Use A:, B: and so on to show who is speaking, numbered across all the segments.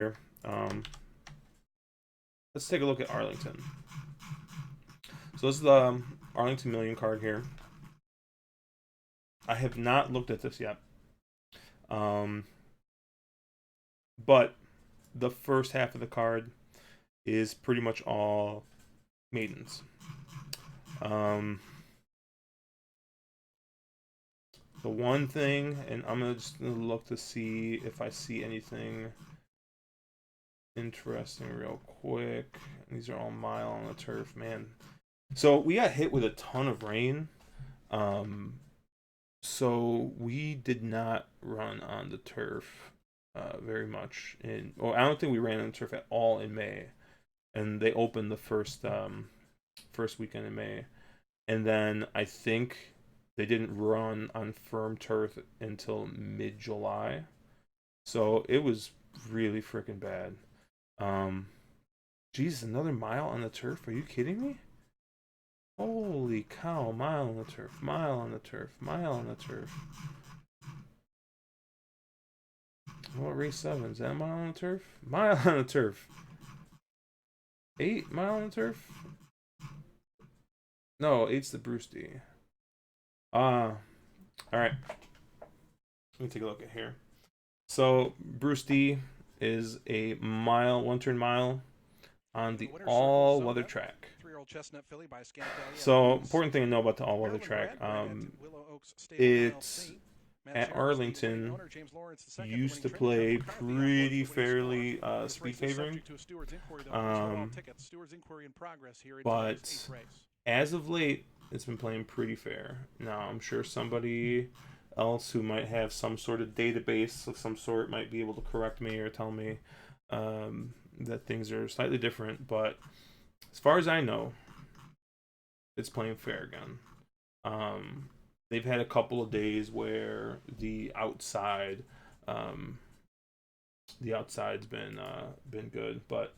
A: here. Let's take a look at Arlington. So this is the Arlington Million card here. I have not looked at this yet. But the first half of the card is pretty much all maidens. The one thing, and I'm just gonna look to see if I see anything interesting real quick. These are all mile on the turf, man. So we got hit with a ton of rain. So we did not run on the turf very much. I don't think we ran on the turf at all in May. And they opened the first weekend in May. And then I think they didn't run on firm turf until mid-July. So it was really freaking bad. Jesus, another mile on the turf? Are you kidding me? Holy cow, mile on the turf, mile on the turf, mile on the turf. What race 7? Is that a mile on the turf? Mile on the turf. 8 mile on the turf? No, 8's the Bruce D. Alright. Let me take a look at here. So, Bruce D is a mile, one-turn mile on the all-weather track. So, important thing to know about the all-weather track. It's at Arlington used to play pretty fairly speed favoring. But as of late, it's been playing pretty fair. Now, I'm sure somebody else who might have some sort of database of some sort might be able to correct me or tell me that things are slightly different. But as far as I know, it's playing fair again. They've had a couple of days where the outside's been good, but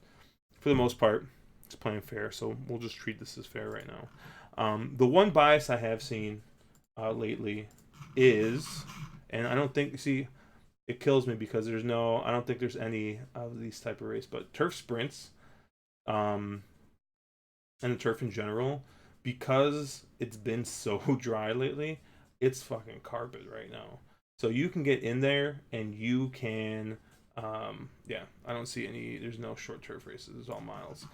A: for the most part, it's playing fair. So we'll just treat this as fair right now. The one bias I have seen lately is, and I don't think, see, it kills me because I don't think there's any of these type of race, but turf sprints, and the turf in general, because it's been so dry lately, it's fucking carpet right now. So you can get in there and you can, yeah, I don't see any, there's no short turf races, it's all miles.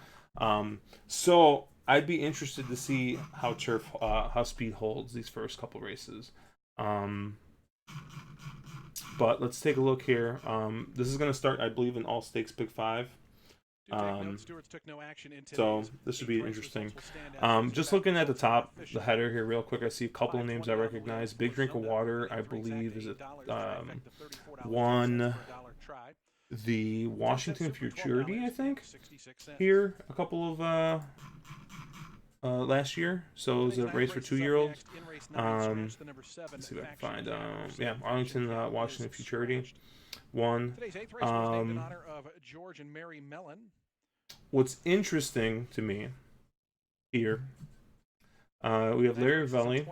A: So I'd be interested to see how how speed holds these first couple races. But let's take a look here. This is going to start, I believe, in all stakes Big 5. So this should be interesting. Just looking at the top, the header here real quick, I see a couple of names I recognize. Big Drink of Water, I believe, is won the Washington Futurity, I think, here a couple of last year. So it was a race for 2-year-olds. Let's see if I can find. Yeah, Arlington Washington Futurity won. What's interesting to me here, we have Larry Ravelli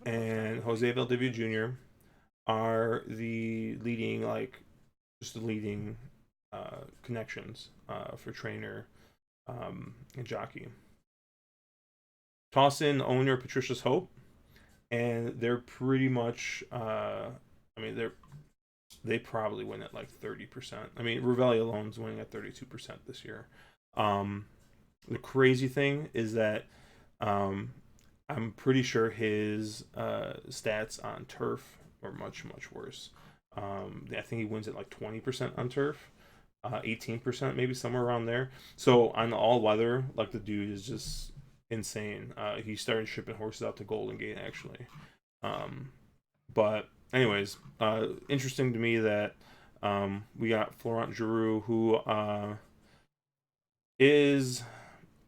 A: and Jose Valdivia Jr. are the leading, connections for trainer and jockey. Toss in owner Patricia's Hope, and they're pretty much, they probably win at like 30%. I mean, Ravelli alone's winning at 32% this year. The crazy thing is that I'm pretty sure his stats on turf are much, much worse. I think he wins at like 20% on turf, 18%, maybe somewhere around there. So on the all weather, like, the dude is just insane. He started shipping horses out to Golden Gate, actually. But anyways, interesting to me that we got Florent Giroux, who is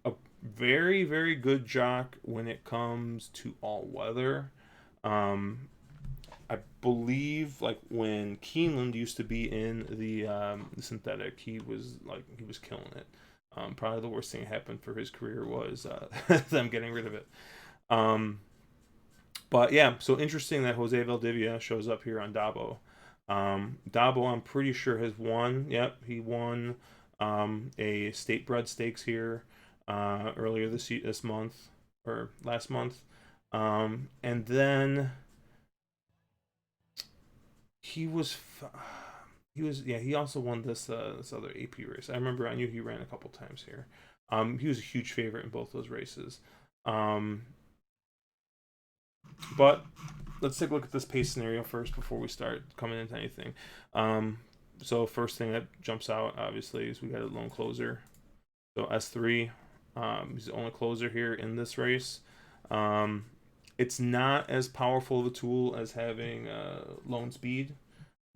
A: a very, very good jock when it comes to all weather. I believe, like, when Keeneland used to be in the synthetic, he was killing it. Probably the worst thing that happened for his career was them getting rid of it. But yeah, so interesting that Jose Valdivia shows up here on Dabo. Dabo, I'm pretty sure, has won. Yep, he won a state bred stakes here earlier this month or last month. And then he was he also won this other AP race. I remember, I knew he ran a couple times here. He was a huge favorite in both those races. But let's take a look at this pace scenario first before we start coming into anything. So first thing that jumps out, obviously, is we got a lone closer. So S3, he's the only closer here in this race. It's not as powerful of a tool as having lone speed,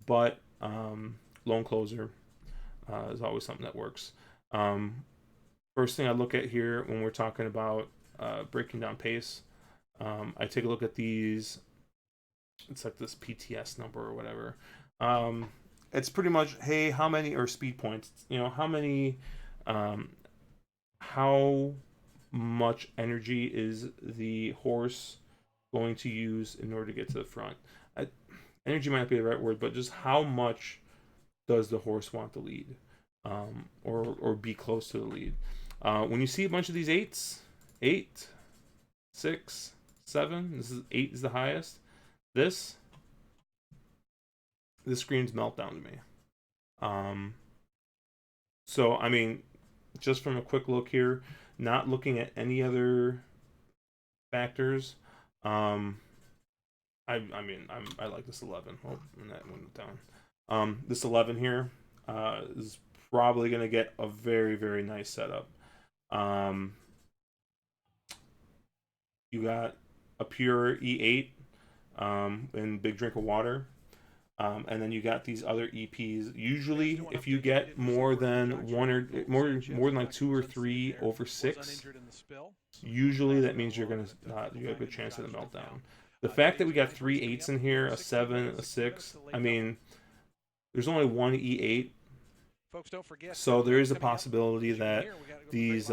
A: but lone closer is always something that works. First thing I look at here when we're talking about breaking down pace, I take a look at these. It's like this PTS number or whatever. It's pretty much, hey, how many, or speed points, how many, how much energy is the horse going to use in order to get to the front. Energy might not be the right word, but just how much does the horse want the lead, or be close to the lead. When you see a bunch of these 8s, 8, 6, 7, this is 8 is the highest. This screams meltdown to me. So I mean, just from a quick look here, not looking at any other factors, I like this 11. Oh, and that went down. This 11 here is probably going to get a very, very nice setup. You got a pure E8 and big drink of water. And then you got these other EPs. Usually, if you get more than more than like 2 or 3 over 6, usually that means you have a good chance of the meltdown. The fact that we got 3 8s in here, a 7, a 6, I mean, there's only one E8, so there is a possibility that these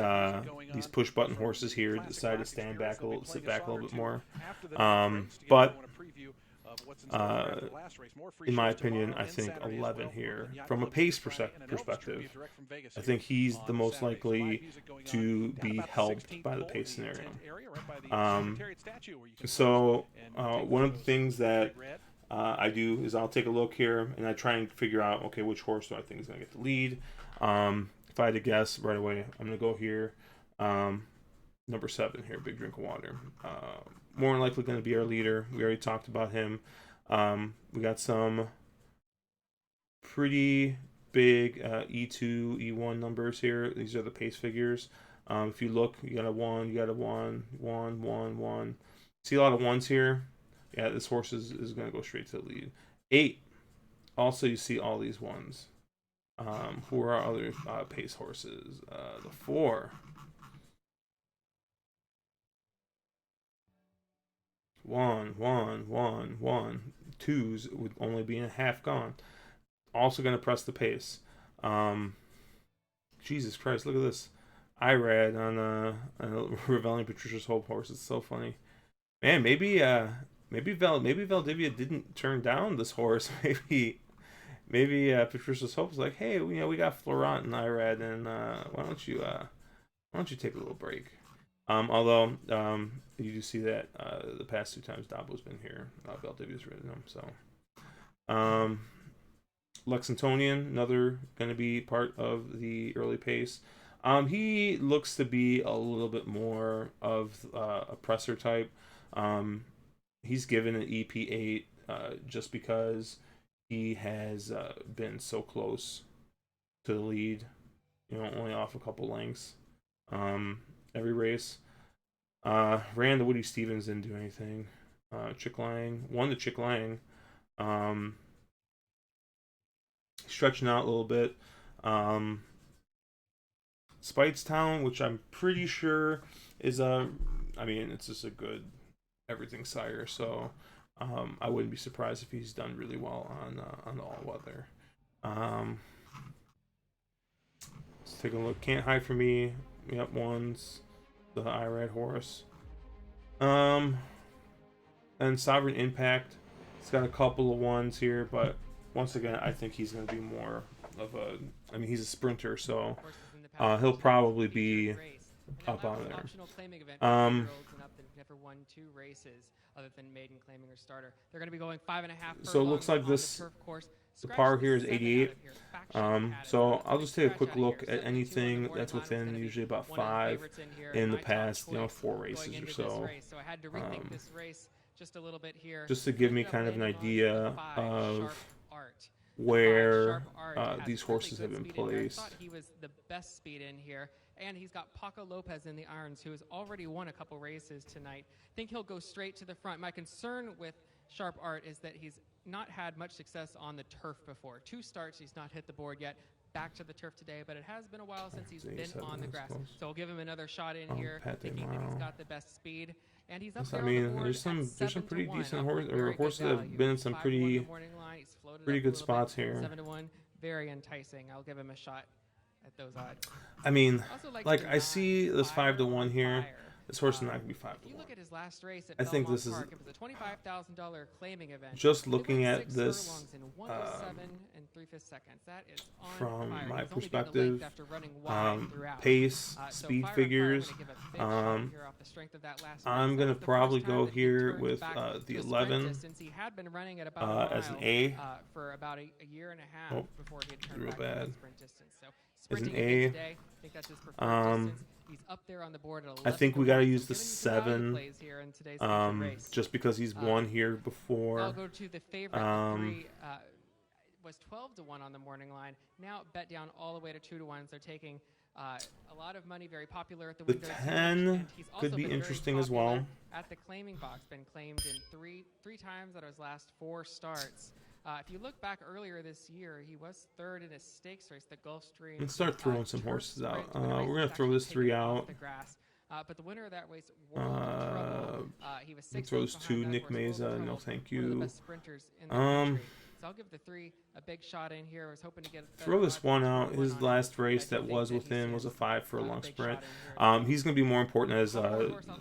A: push button horses here decide to stand back sit back a little bit more. But in my opinion, I think 11 here, from a pace perspective, I think he's the most likely to be helped by the pace scenario. So one of the things that I do is I'll take a look here and I try and figure out, okay, which horse do I think is going to get the lead. If I had to guess right away, I'm going to go here. Number 7 here, Big Drink of Water. More than likely going to be our leader. We already talked about him. We got some pretty big E2, E1 numbers here. These are the pace figures. If you look, you got a 1, you got a 1, 1, 1, 1. See a lot of 1s here. Yeah, this horse is going to go straight to the lead. 8. Also, you see all these 1s. Who are our other pace horses? The 4. 1, 1, 1, 1. 2s with only being a half gone. Also going to press the pace. Jesus Christ, look at this. Irad on Reveling Patricia's Hope horse. It's so funny. Man, maybe Valdivia didn't turn down this horse. Maybe Patricia's Hope was like, hey, we got Florent and Irad, and why don't you take a little break? Although you do see that the past 2 times Dabo's been here, Valdivia's ridden him. So Lexingtonian, another going to be part of the early pace. He looks to be a little bit more of a presser type. He's given an EP8 just because he has been so close to the lead, only off a couple lengths every race. Ran the Woody Stevens, didn't do anything. Chick Lang won the Chick Lang. Stretching out a little bit. Speightstown, which I'm pretty sure is it's just a good everything sire, so I wouldn't be surprised if he's done really well on all weather. Let's take a look. Can't Hide From Me. We got 1s. The Irad horse. And Sovereign Impact. It's got a couple of 1s here, but once again, I think he's going to be more of a. I mean, he's a sprinter, so
B: Horses in the past
A: he'll
B: 2
A: probably
B: featured
A: be
B: race. And
A: up
B: that
A: on
B: was an
A: there.
B: optional claiming event for 2-year-olds and up that have never won 2 races other than maiden claiming or starter. They're going to be going 5.5
A: So it
B: furlongs
A: looks like
B: on
A: this.
B: the turf course.
A: The
B: Scratch
A: par
B: the
A: here is
B: 7 out
A: 88.
B: of here. Fact sheet had it.
A: So I'll
B: Big
A: just take a
B: scratch
A: quick
B: out of
A: look
B: here.
A: at
B: 72 on the
A: anything
B: morning
A: that's
B: line is
A: within
B: gonna be
A: usually about
B: one of the
A: 5
B: favorites in here,
A: in the
B: my top
A: past,
B: choice
A: 4
B: going
A: races
B: into
A: or
B: this
A: so.
B: race. So I had to rethink this race just a little bit here.
A: Just to give me
B: Ended up
A: kind of an
B: landing on the
A: idea
B: 5,
A: of
B: Sharp Art. The 5,
A: where
B: Sharp Art, has
A: these
B: really
A: horses
B: good
A: have been
B: speed in here. I
A: placed.
B: thought he was the best speed in here. And he's got Paco Lopez in the irons, who has already won a couple races tonight. I think he'll go straight to the front. My concern with Sharp Art is that he's not had much success on the turf before. 2 starts, he's not hit the board yet. Back to the turf today, but it has been a while since he's been on the grass.
A: Close.
B: So we'll give him another shot in here,
A: Pate
B: thinking that he's
A: Mile.
B: got the best speed. And he's up
A: I
B: there on the
A: mean,
B: board
A: there's some pretty
B: 7-1,
A: decent
B: offering
A: horses,
B: very
A: or
B: good
A: horses that have
B: value.
A: been in some
B: 5-1
A: pretty
B: the morning line. He's floated
A: pretty
B: up a
A: good
B: little
A: spots
B: bit.
A: here.
B: 7-1, very enticing. I'll give him a shot at those odds.
A: I mean,
B: Also like
A: like
B: the
A: I see
B: 9,
A: this 5 to
B: Fire
A: 1
B: on
A: here.
B: Fire.
A: This horse is not gonna be 5
B: If
A: to
B: you
A: 1.
B: look at his last race at
A: I think
B: Belmont
A: this is
B: Park, it was a $25,000 claiming event.
A: just
B: He went
A: looking at
B: 6
A: this
B: furlongs in 107 and 3/5 seconds. That is on
A: from
B: fire.
A: my
B: He's only gained a
A: perspective.
B: length after running wide throughout.
A: Pace,
B: So
A: speed
B: Fire on Fire, I'm
A: figures.
B: gonna give a big shot here off the strength of that last race.
A: I'm
B: That
A: gonna
B: was the
A: probably
B: first time
A: go
B: that he
A: here
B: turned
A: with
B: back
A: the
B: to a sprint
A: 11
B: distance. He had been running at about a
A: as an
B: mile
A: A.
B: for about a year and a half
A: Oh,
B: before he had turned
A: real
B: back
A: bad.
B: to that sprint distance. So
A: As an
B: sprinting again
A: A.
B: today, I think that's his preferred distance. He's up there on the board at 11
A: I think
B: to
A: we gotta
B: 1,
A: use
B: so
A: the
B: giving you some value
A: 7,
B: plays here in today's featured race.
A: just because he's won here
B: I'll
A: before.
B: go to the favorite. The 3 was 12 to 1 on the morning line. Now bet down all the way to 2 to 1. So taking a lot of money, very popular at the
A: The
B: windows.
A: 10
B: and he's also
A: could be
B: been very
A: interesting as
B: popular
A: well.
B: at the claiming box. Been claimed in three times out of his last 4 starts. If you look back earlier this year, he was 3rd in a stakes race, the Gulfstream.
A: Let's start throwing some
B: Turf
A: horses out.
B: Sprint, when the race
A: We're
B: was
A: gonna throw
B: actually
A: this 3
B: taken off
A: out.
B: the grass. But the winner of that race, World of Trouble, he was 6
A: Throw
B: lengths
A: those
B: behind
A: 2,
B: that
A: Nick
B: horse, World of
A: Meza. No,
B: Trouble,
A: thank
B: one of the
A: you.
B: best sprinters in the country. So I'll give the 3 a big shot in here. I was hoping to get
A: Throw this one out. His last race that was within was a 5 furlong sprint. He's going to be more important as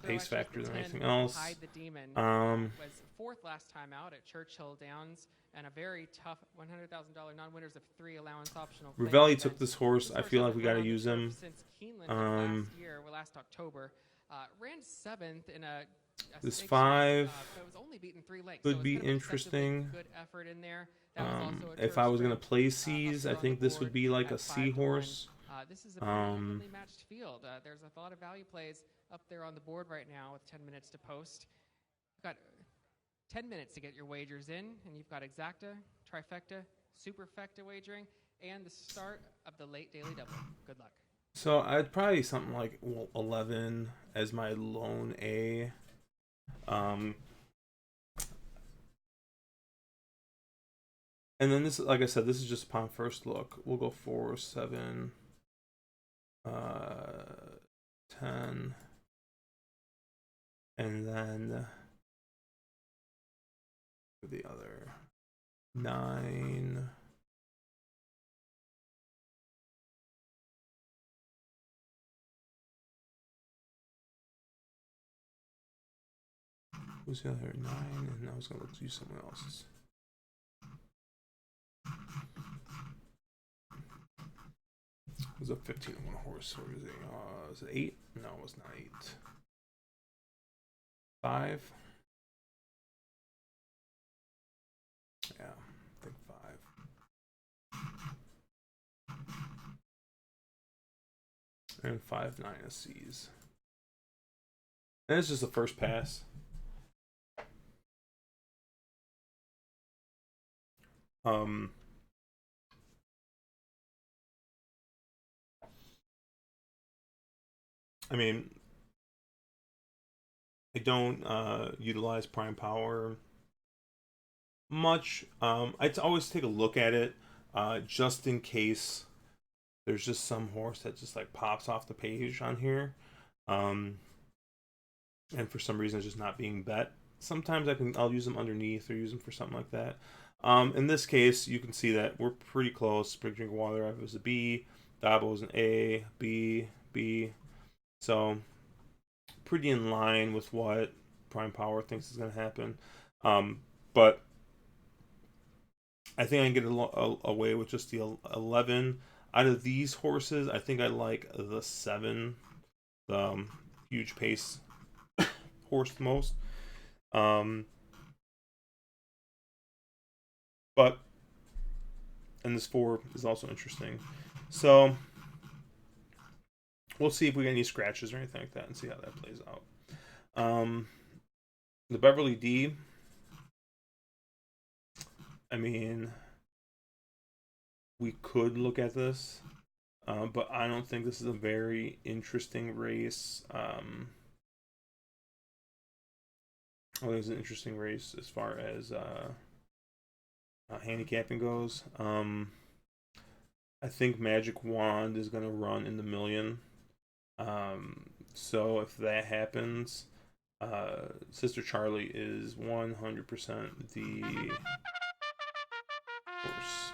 A: pace factor than anything else.
B: Hide the Demon was 4th last time out at Churchill Downs, and a very tough $100,000 non-winners of 3 allowance optional.
A: Ravelli took this horse. I feel like we got to use him.
B: Since Keeneland last October, ran 7th in a
A: this
B: stakes
A: 5
B: race, but was only beaten 3 lengths.
A: could
B: So
A: be
B: it's kind of
A: interesting.
B: good effort in there. That was also a
A: If
B: turf
A: I was going to
B: sprint,
A: play
B: up
A: C's,
B: there
A: I
B: on
A: think
B: the
A: this would
B: board
A: be like
B: at
A: a
B: 5 to 1.
A: seahorse.
B: This is a pretty evenly matched field. There's a lot of value plays up there on the board right now with 10 minutes to post. You've got 10 minutes to get your wagers in, and you've got exacta, trifecta, superfecta wagering, and the start of the late daily double. Good luck.
A: So I'd probably something like 11 as my lone A. And then this, like I said, this is just upon first look. We'll go 4, 7, 10, and then the other 9. Who's the other 9? And I was gonna do someone else's. It was a 15 to 1 horse. Or was it 8? No, it was not 8. 5. Yeah, I think 5. And 5, 9 of C's. And it's just the first pass. I mean, I don't utilize prime power much. I always take a look at it just in case there's just some horse that just like pops off the page on here, and for some reason it's just not being bet. Sometimes I'll use them underneath or use them for something like that. In this case, you can see that we're pretty close. Big Drink of Water was a B, Dabo was an A, B, B. So pretty in line with what Prime Power thinks is going to happen. But I think I can get away with just the 11. Out of these horses, I think I like the 7, the huge pace horse the most. But and this 4 is also interesting. So we'll see if we get any scratches or anything like that, and see how that plays out. The Beverly D. I mean, we could look at this, but I don't think this is a very interesting race. I think it's an interesting race as far as handicapping goes. I think Magic Wand is going to run in the million. So if that happens, Sister Charlie is 100% the horse.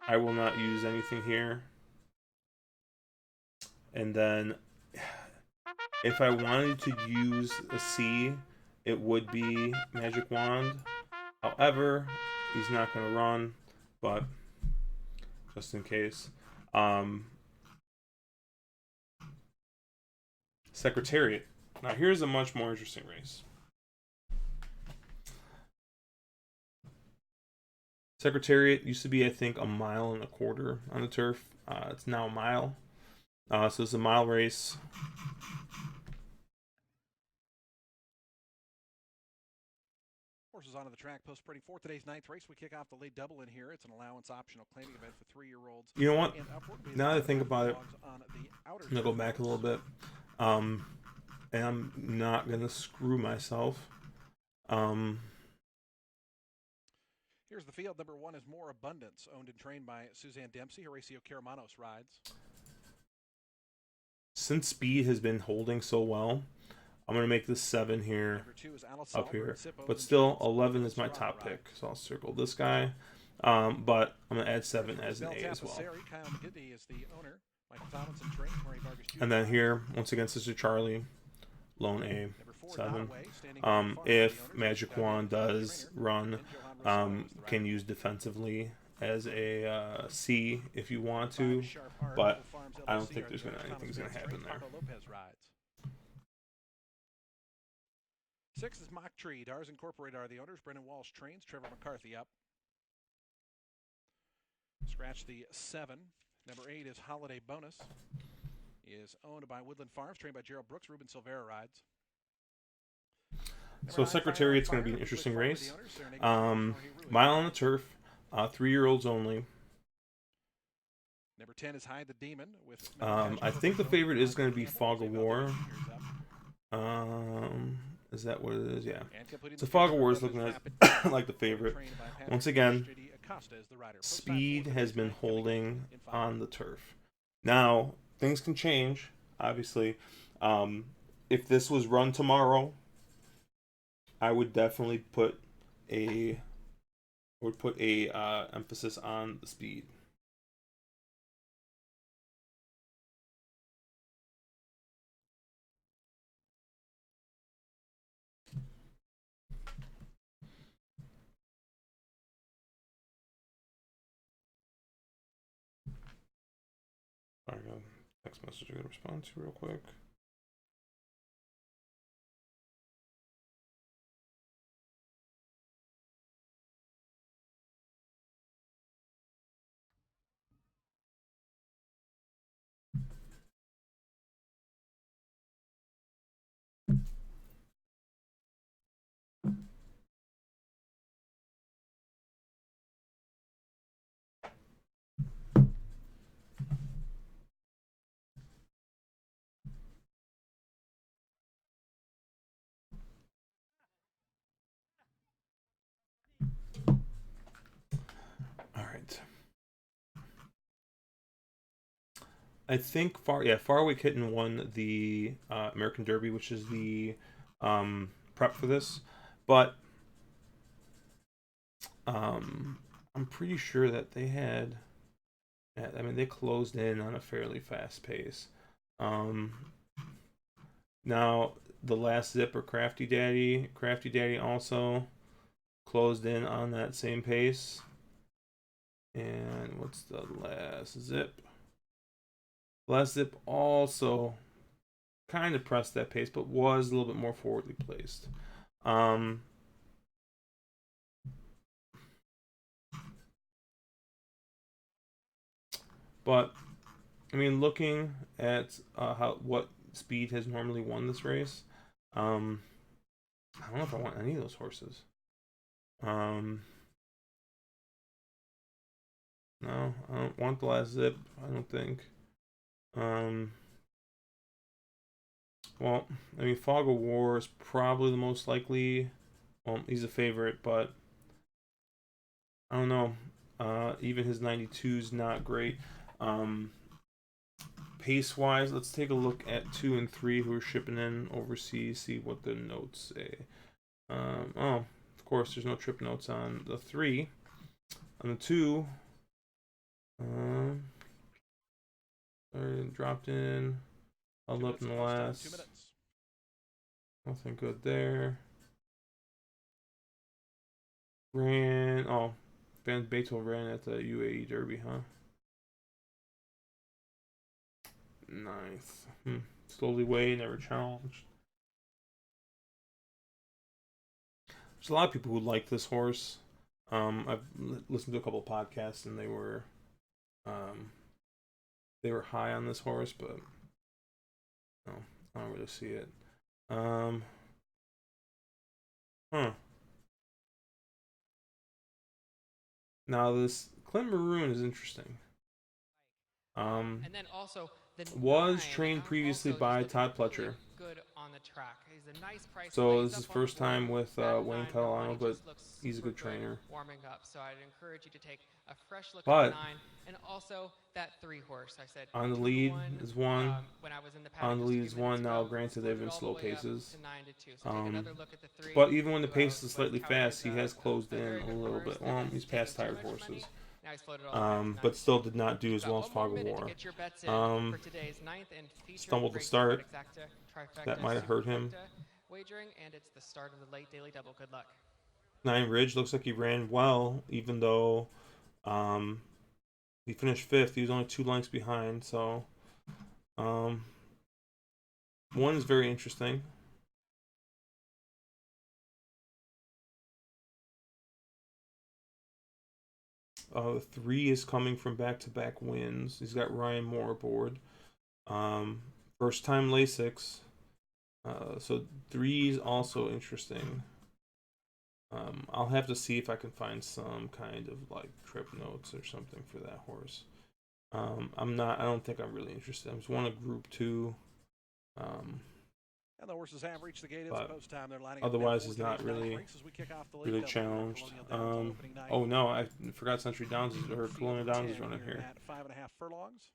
A: I will not use anything here. And then if I wanted to use a C, it would be Magic Wand. However, he's not going to run, but just in case. Secretariat. Now here's a much more interesting race. Secretariat used to be, I think, 1.25 miles on the turf. It's now a mile. So it's a mile race.
C: Horses onto the track, post spreading for today's 9th race. We kick off the late double in here. It's an allowance optional claiming event for 3-year-olds.
A: You know what? Now that I think about it, I'm gonna go back a little bit. And I'm not gonna screw myself.
C: Here's the field. Number 1 is More Abundance, owned and trained by Suzanne Dempsey. Horacio Caramanos rides.
A: Since speed has been holding so well, I'm going to make this 7 here, up here. But still, 11 is my top pick. So I'll circle this guy. But I'm going to add 7 as an A as well. And then here, once again, Sister Charlie, lone A, 7. If Magic Wand does run, can use defensively as a C if you want to. But I don't think there's anything's going to happen there.
C: 6 is Mock Tree. Dars Incorporated are the owners. Brendan Walsh trains. Trevor McCarthy up. Scratch the 7. Number 8 is Holiday Bonus. Is owned by Woodland Farms, trained by Gerald Brooks. Ruben Silvera rides.
A: So Secretariat's going to be an interesting race. Mile on the turf. 3-year-olds only.
C: Number 10 is Hide the Demon. With
A: I think the favorite is going to be Fog of War. Is that what it is? Yeah. So Fog of War is looking at like the favorite. Once again, speed has been holding on the turf. Now, things can change, obviously. If this was run tomorrow, I would definitely put a emphasis on the speed. I got a text message I gotta respond to real quick. All right. I think Faraway Kitten won the American Derby, which is the prep for this, but I'm pretty sure that they had. I mean, they closed in on a fairly fast pace. Now the last Zipper Crafty Daddy also closed in on that same pace. And what's the last zip? Last zip also kind of pressed that pace, but was a little bit more forwardly placed. But I mean, looking at what speed has normally won this race, I don't know if I want any of those horses. No, I don't want the last zip. I don't think. Well, I mean, Fog of War is probably the most likely. Well, he's a favorite, but I don't know. Even his 92 is not great. Pace wise, let's take a look at 2 and 3 who are shipping in overseas. See what the notes say. Oh, of course, there's no trip notes on the 3. On the 2, dropped in. Held up in the last.
C: 2 minutes.
A: Nothing good there. Ran. Oh, Van Beetle ran at the UAE Derby, huh? Ninth. Slowly way, never challenged. There's a lot of people who like this horse. I've listened to a couple of podcasts and they were high on this horse, but no, I don't really see it. Now this Clint Maroon is interesting.
B: And then also
A: was trained previously by Todd Pletcher.
B: Good on the track. He's a nice price.
A: So this is first time with Wayne Catalano, but he's a good trainer.
B: Warming up, so I'd encourage you to take a fresh look
A: But
B: at the 9 and also that 3 horse. I said
A: on the lead is one.
B: When I was in the
A: On the lead is one. Now, granted, they've been slow paces.
B: So
A: but even when the pace is slightly fast, he has closed in a little bit. Well, he's past tired horses. But still did not do as well as Fog of War. Stumbled to start. That might have hurt him.
B: Wagering, and it's the start of the late daily double. Good luck.
A: 9 Ridge looks like he ran well, even though he finished 5th. He was only 2 lengths behind. So 1 is very interesting. The 3 is coming from back-to-back wins. He's got Ryan Moore aboard. First time Lasix. So 3 is also interesting. I'll have to see if I can find some kind of like trip notes or something for that horse. I don't think I'm really interested. I just want a Group 2.
C: And the horses have reached the gate. It's post time. They're lining
A: otherwise, he's not really challenged. Oh no, I forgot Century Downs or Colonial Downs is running here.
C: 5.5 furlongs.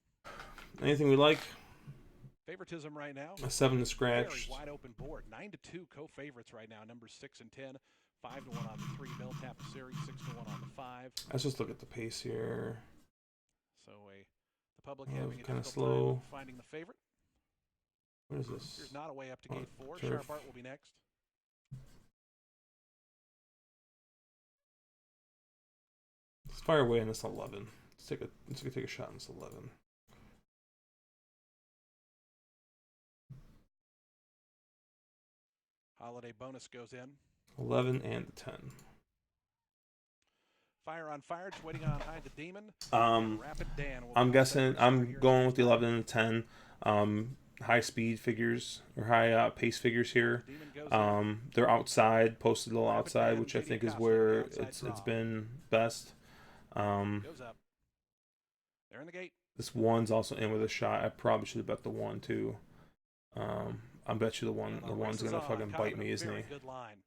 A: Anything we like?
C: Favoritism right now.
A: A 7 to scratch.
C: Very wide open board. 9-2 co-favorites right now. Numbers 6 and 10. 5-1 on the 3. Bell Tap Series. 6-1 on the 5.
A: Let's just look at the pace here.
C: So the public having a
A: kind of
C: difficult
A: slow.
C: time finding the favorite.
A: What is this?
C: Here's not away up to gate 4.
A: Turf.
C: Sharp Art will be next.
A: Let's fire away on this 11. Let's take a shot on this 11.
C: Holiday bonus goes in.
A: 11 and the 10.
C: Fire on fire, just waiting on Hide the Demon. Rapid Dan.
A: I'm guessing I'm going with the 11 and the 10. High speed figures or high pace figures here. They're outside, posted a little outside, which I think is where it's been best.
C: Goes up. They're in the gate.
A: This 1's also in with a shot. I probably should have bet the 1 too. I bet you the 1's gonna fucking bite me, isn't he?
C: Good line.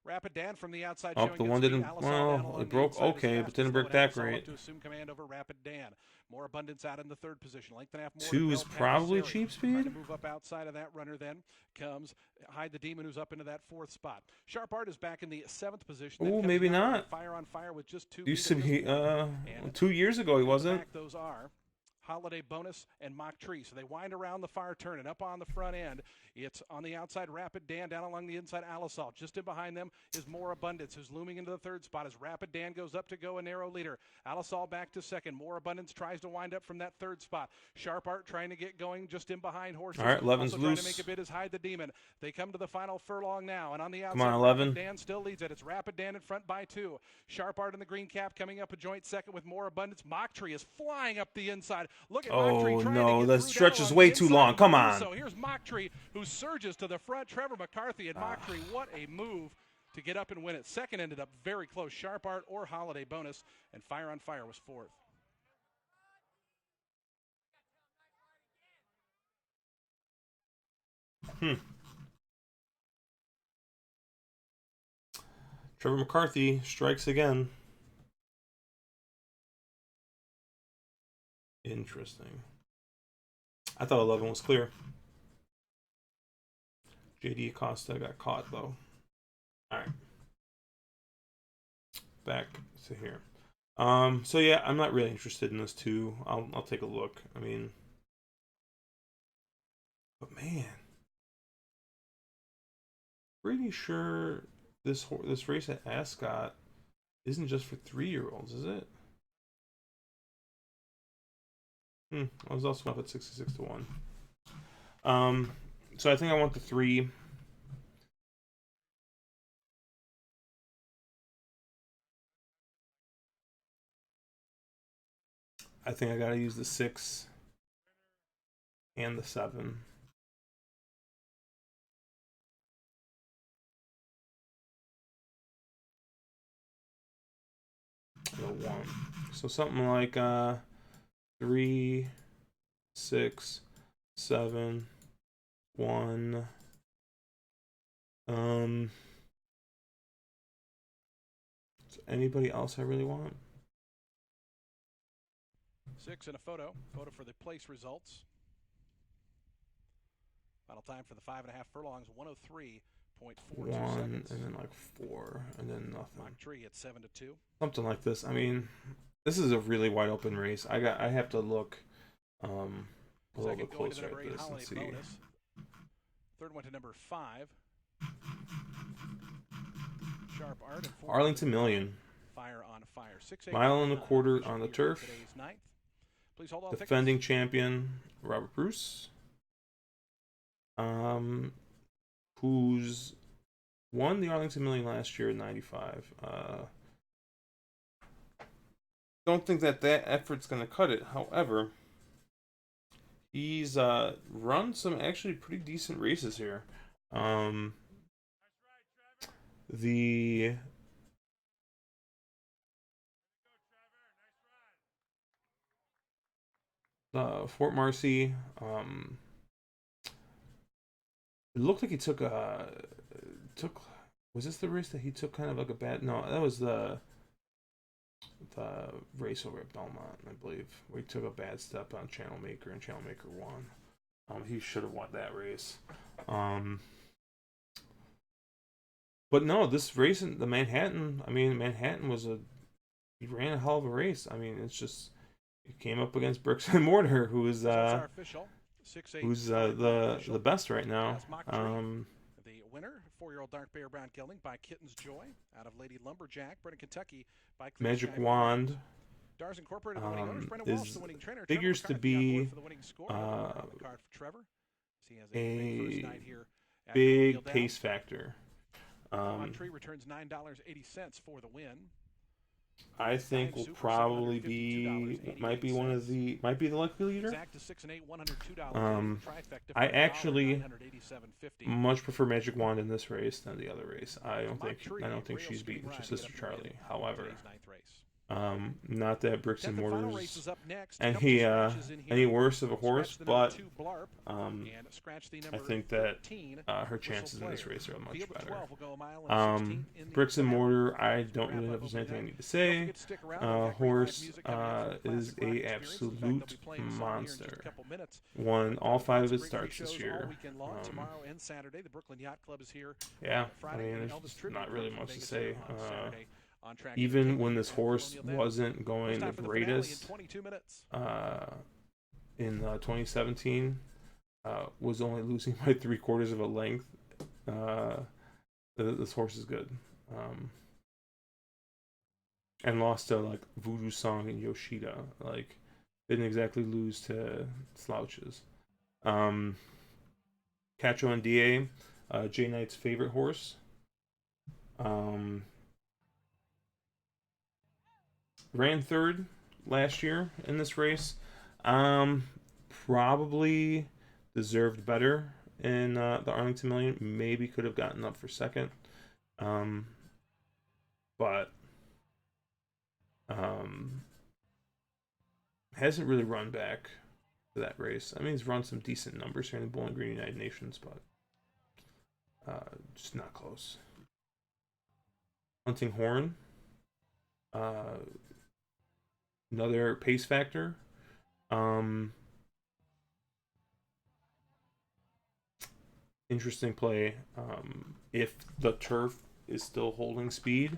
C: Rapid Dan from the outside.
A: Oh, the 1 didn't. Well, it broke okay, but didn't break that great.
C: To assume command over Rapid Dan. More abundance out in the 3rd position. Length and a half more.
A: 2 is probably cheap speed.
C: Trying to move up outside of that runner. Then comes Hide the Demon, who's up into that 4th spot. Sharp Art is back in the 7th position.
A: Oh, maybe not.
C: Fire on fire with just 2.
A: Used to be 2 years ago he wasn't.
C: Those are Holiday Bonus, and Mock Tree. So they wind around the far turn and up on the front end. It's on the outside, Rapid Dan. Down along the inside, Alisal. Just in behind them is More Abundance, who's looming into the third spot as Rapid Dan goes up to go a narrow leader. Alisal back to second. More Abundance tries to wind up from that third spot. Sharp Art trying to get going just in behind horses.
A: All right, 11's
C: also
A: loose.
C: trying to make a bid is Hide the Demon. They come to the final furlong now, and on the outside,
A: Come on, 11.
C: Rapid Dan still leads it. It's Rapid Dan in front by 2. Sharp Art in the green cap coming up a joint second with More Abundance. Mock Tree is flying up the inside. Look at Mock Tree trying to get
A: the
C: through
A: stretch
C: down
A: is
C: along
A: way
C: the
A: too
C: inside.
A: long. Come on.
C: So here's Mock Tree, who surges to the front. Trevor McCarthy and Mock Tree, what a move to get up and win it. Second ended up very close. Sharp Art or Holiday Bonus, and Fire on Fire was 4th.
A: Trevor McCarthy strikes again. Interesting. I thought 11 was clear. JD Acosta got caught, though. All right. Back to here. So, yeah, I'm not really interested in this, too. I'll take a look. I mean... But, man... Pretty sure this race at Ascot isn't just for 3-year-olds, is it? I was also up at 66 to 1. So I think I want the 3. I think I gotta use the 6 and the 7. The 1. So something like 3, 6, 7, 1. Is anybody else I really want?
C: 6 and a photo. Photo for the place results. Final time for the 5.5 furlongs, 103.427.
A: 1 and then like 4 and then nothing.
C: Mock Tree at 7 to 2.
A: Something like this. I mean, this is a really wide open race. I have to look a little bit closer at this and see.
C: Bonus. Third went to number 5. Sharp Art and 4.
A: Arlington Million.
C: Fire on Fire. 6
A: Mile and a quarter on the turf.
C: Today's ninth. Please hold on.
A: Defending champion Robert Bruce. Who's won the Arlington Million last year in '95. Don't think that effort's going to cut it. However, he's run some actually pretty decent races here. The Fort Marcy. It looked like he took. Was this the race that he took kind of like a bad? No, that was the race over at Belmont, I believe, where he took a bad step on Channel Maker and Channel Maker won. He should have won that race. But no, this race in the Manhattan. I mean, Manhattan he ran a hell of a race. I mean, it's just he came up against Bricks and Mortar, who is who's the best right now.
C: The winner, 4-year-old Dark Bear Brown Gelding by Kitten's Joy out of Lady Lumberjack, bred in Kentucky by Clear
A: Magic
C: Sky
A: Wand.
C: Dars Incorporated, the winning owners, Brendan
A: is
C: Walsh, the winning trainer.
A: figures
C: Trevor
A: to be
C: for the winning score. On the card for Trevor. He has
A: a
C: first night here at
A: big pace factor.
C: Tree returns $9.80 for the win.
A: I think will probably be might be the lucky leader.
C: Exact to 6 and 8, $102.
A: I actually much prefer Magic Wand in this race than the other race. I don't think she's beaten Sister Charlie. However, not that Bricks and Mortar's any worse of a horse, but I think that her chances in this race are much better. Bricks and Mortar, I don't really know if there's anything I need to say. Horse is a absolute monster. Won all 5 of his starts this year. Yeah, I mean, there's not really much to say. Even when this horse wasn't going the greatest, in 2017 was only losing by 3/4 of a length. This horse is good. And lost to like Voodoo Song and Yoshida. Like, didn't exactly lose to slouches. Cacho and Da, Jay Knight's favorite horse. Ran third last year in this race. Probably deserved better in the Arlington Million. Maybe could have gotten up for second. But hasn't really run back to that race. I mean, he's run some decent numbers here in the Bowling Green United Nations, but just not close. Hunting Horn, another pace factor. Interesting play. If the turf is still holding speed,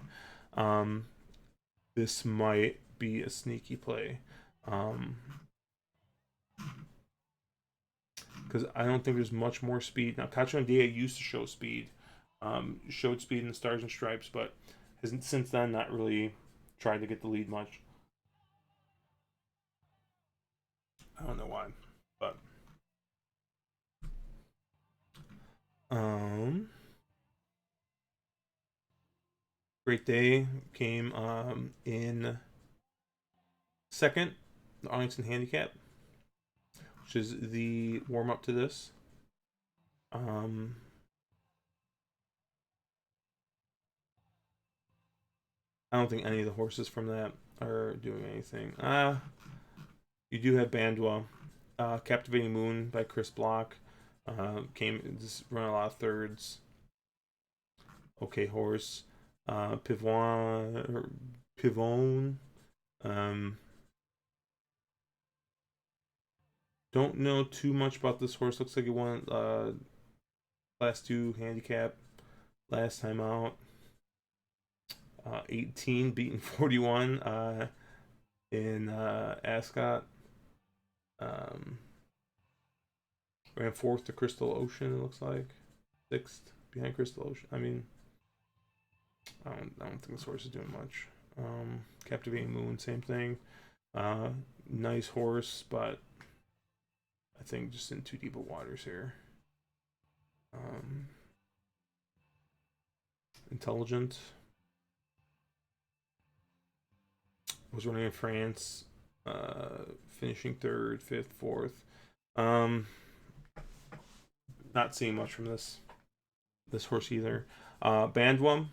A: this might be a sneaky play. Because I don't think there's much more speed. Now, Cacho and Dia used to show speed. Showed speed in the Stars and Stripes, but hasn't since then not really tried to get the lead much. I don't know why, but Great Day came in second, the Arlington Handicap, which is the warm up to this. I don't think any of the horses from that are doing anything. You do have Bandwa, Captivating Moon by Chris Block. Came just run a lot of thirds. Okay horse. Pivon. Don't know too much about this horse. Looks like he won Class 2 handicap last time out. 18 beating 41 in Ascot. Ran fourth to Crystal Ocean, it looks like. Sixth behind Crystal Ocean. I mean, I don't think this horse is doing much. Captivating Moon, same thing. Nice horse, but I think just in too deep of waters here. Intelligent. Was running in France, finishing third, fifth, fourth. Not seeing much from this horse either. Bandwam.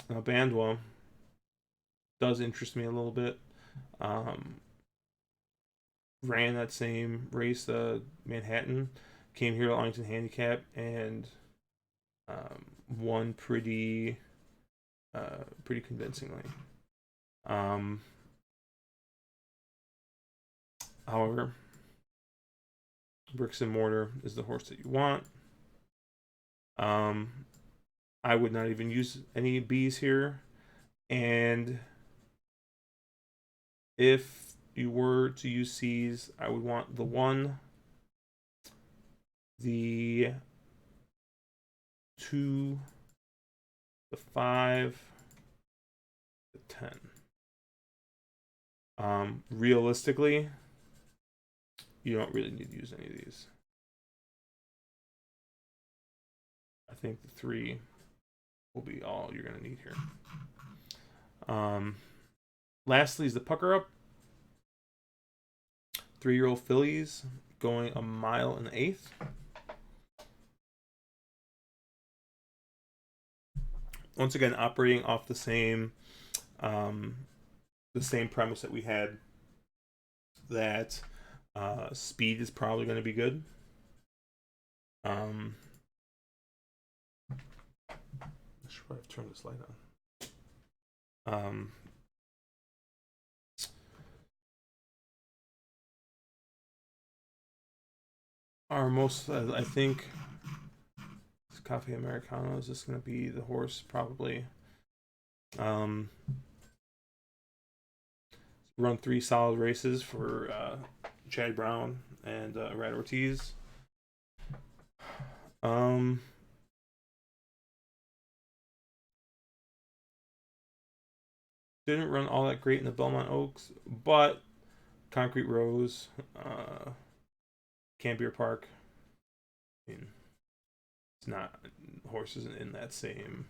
A: Bandwam does interest me a little bit. Ran that same race, Manhattan. Came here to Arlington Handicap and won pretty convincingly. However, Bricks and Mortar is the horse that you want. I would not even use any B's here. And if you were to use C's, I would want the 1, the 2, the 5, the 10. Realistically, you don't really need to use any of these. I think the 3 will be all you're going to need here. Lastly is the Pucker Up. 3-year-old fillies going 1 mile and 1/8. Once again, operating off the same premise that we had, that speed is probably going to be good. I should probably turn this light on. Our most, I think, Cafe Americano is just going to be the horse, probably. Run 3 solid races for Chad Brown and Rad Ortiz. Um, didn't run all that great in the Belmont Oaks, but Concrete Rose, Cambier Park. I mean, it's not horse isn't in that same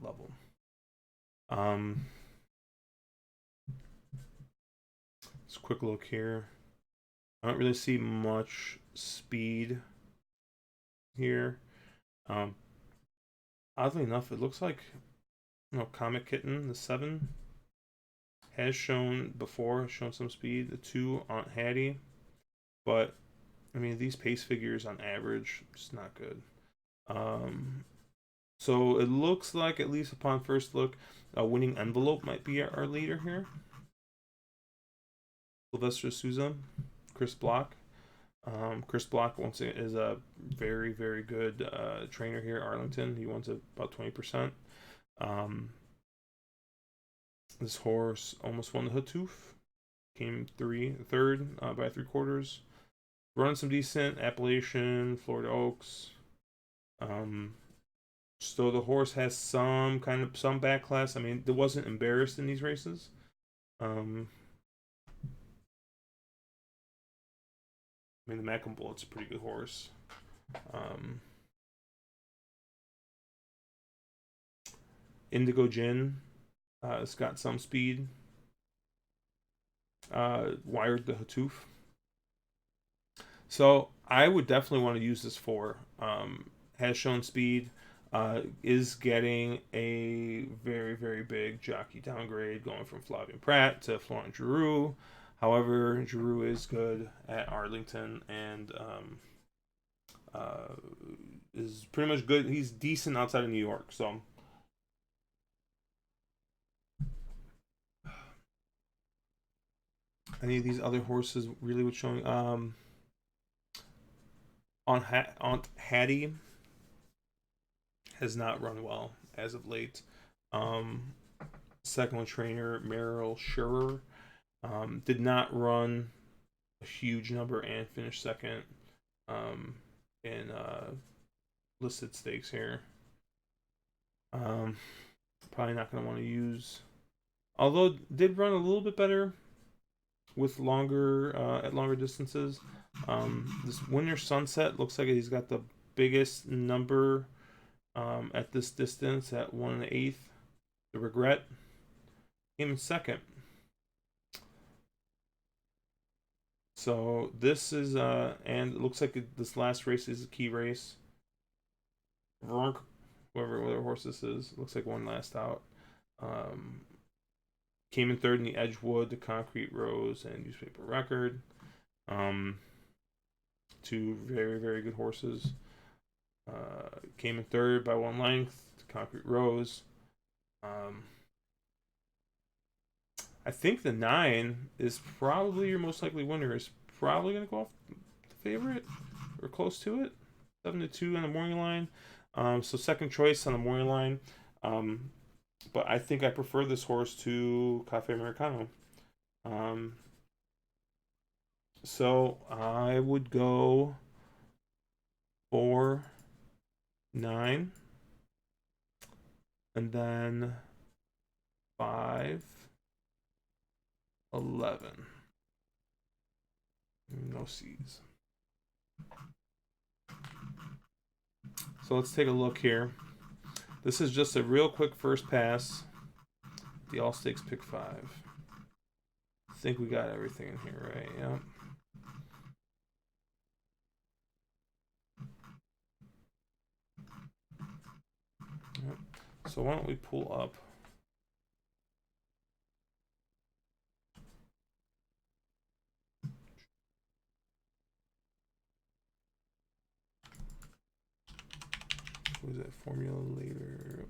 A: level. Let's quick look here. I don't really see much speed here. Oddly enough, it looks like Comet Kitten, the 7, has shown some speed. The 2, Aunt Hattie, but I mean these pace figures on average just not good. So it looks like, at least upon first look, Winning Envelope might be our leader here. Sylvester Souza, Chris Block. Chris Block once again is a very, very good trainer here at Arlington. He wins about 20%. This horse almost won the Hatoof. Came third by 3/4. Run some decent Appalachian, Florida Oaks. So the horse has some back class. I mean, it wasn't embarrassed in these races. I mean, the Macklin Bullet's a pretty good horse. Indigo Gin, it's got some speed. Wired the Hatoof. So I would definitely want to use this for. Has shown speed. Is getting a very, very big jockey downgrade, going from Flavien Prat to Florent Giroux. However, Giroux is good at Arlington and is pretty much good. He's decent outside of New York. So any of these other horses really would showing. Aunt Hattie has not run well as of late. Second one trainer Meryl Schurer did not run a huge number and finished second in listed stakes here. Probably not going to want to use, although did run a little bit better with at longer distances. This Winter Sunset looks like he's got the biggest number at this distance at 1 1/8. The Regret came in second. So this is and it looks like this last race is a key race. Whatever horse this is, looks like one last out. Came in third in the Edgewood, the Concrete Rose, and Newspaper Record. Two very, very good horses. Came in third by 1 length, the Concrete Rose. I think the 9 is probably your most likely winner. Is probably going to go off the favorite or close to it. 7-2 on the morning line. So second choice on the morning line. But I think I prefer this horse to Cafe Americano. So I would go 4, 9, and then 5, 11. No C's. So let's take a look here. This is just a real quick first pass. The All Stakes Pick 5. I think we got everything in here, right? Yep. Yep. So why don't we pull up what was that formula later?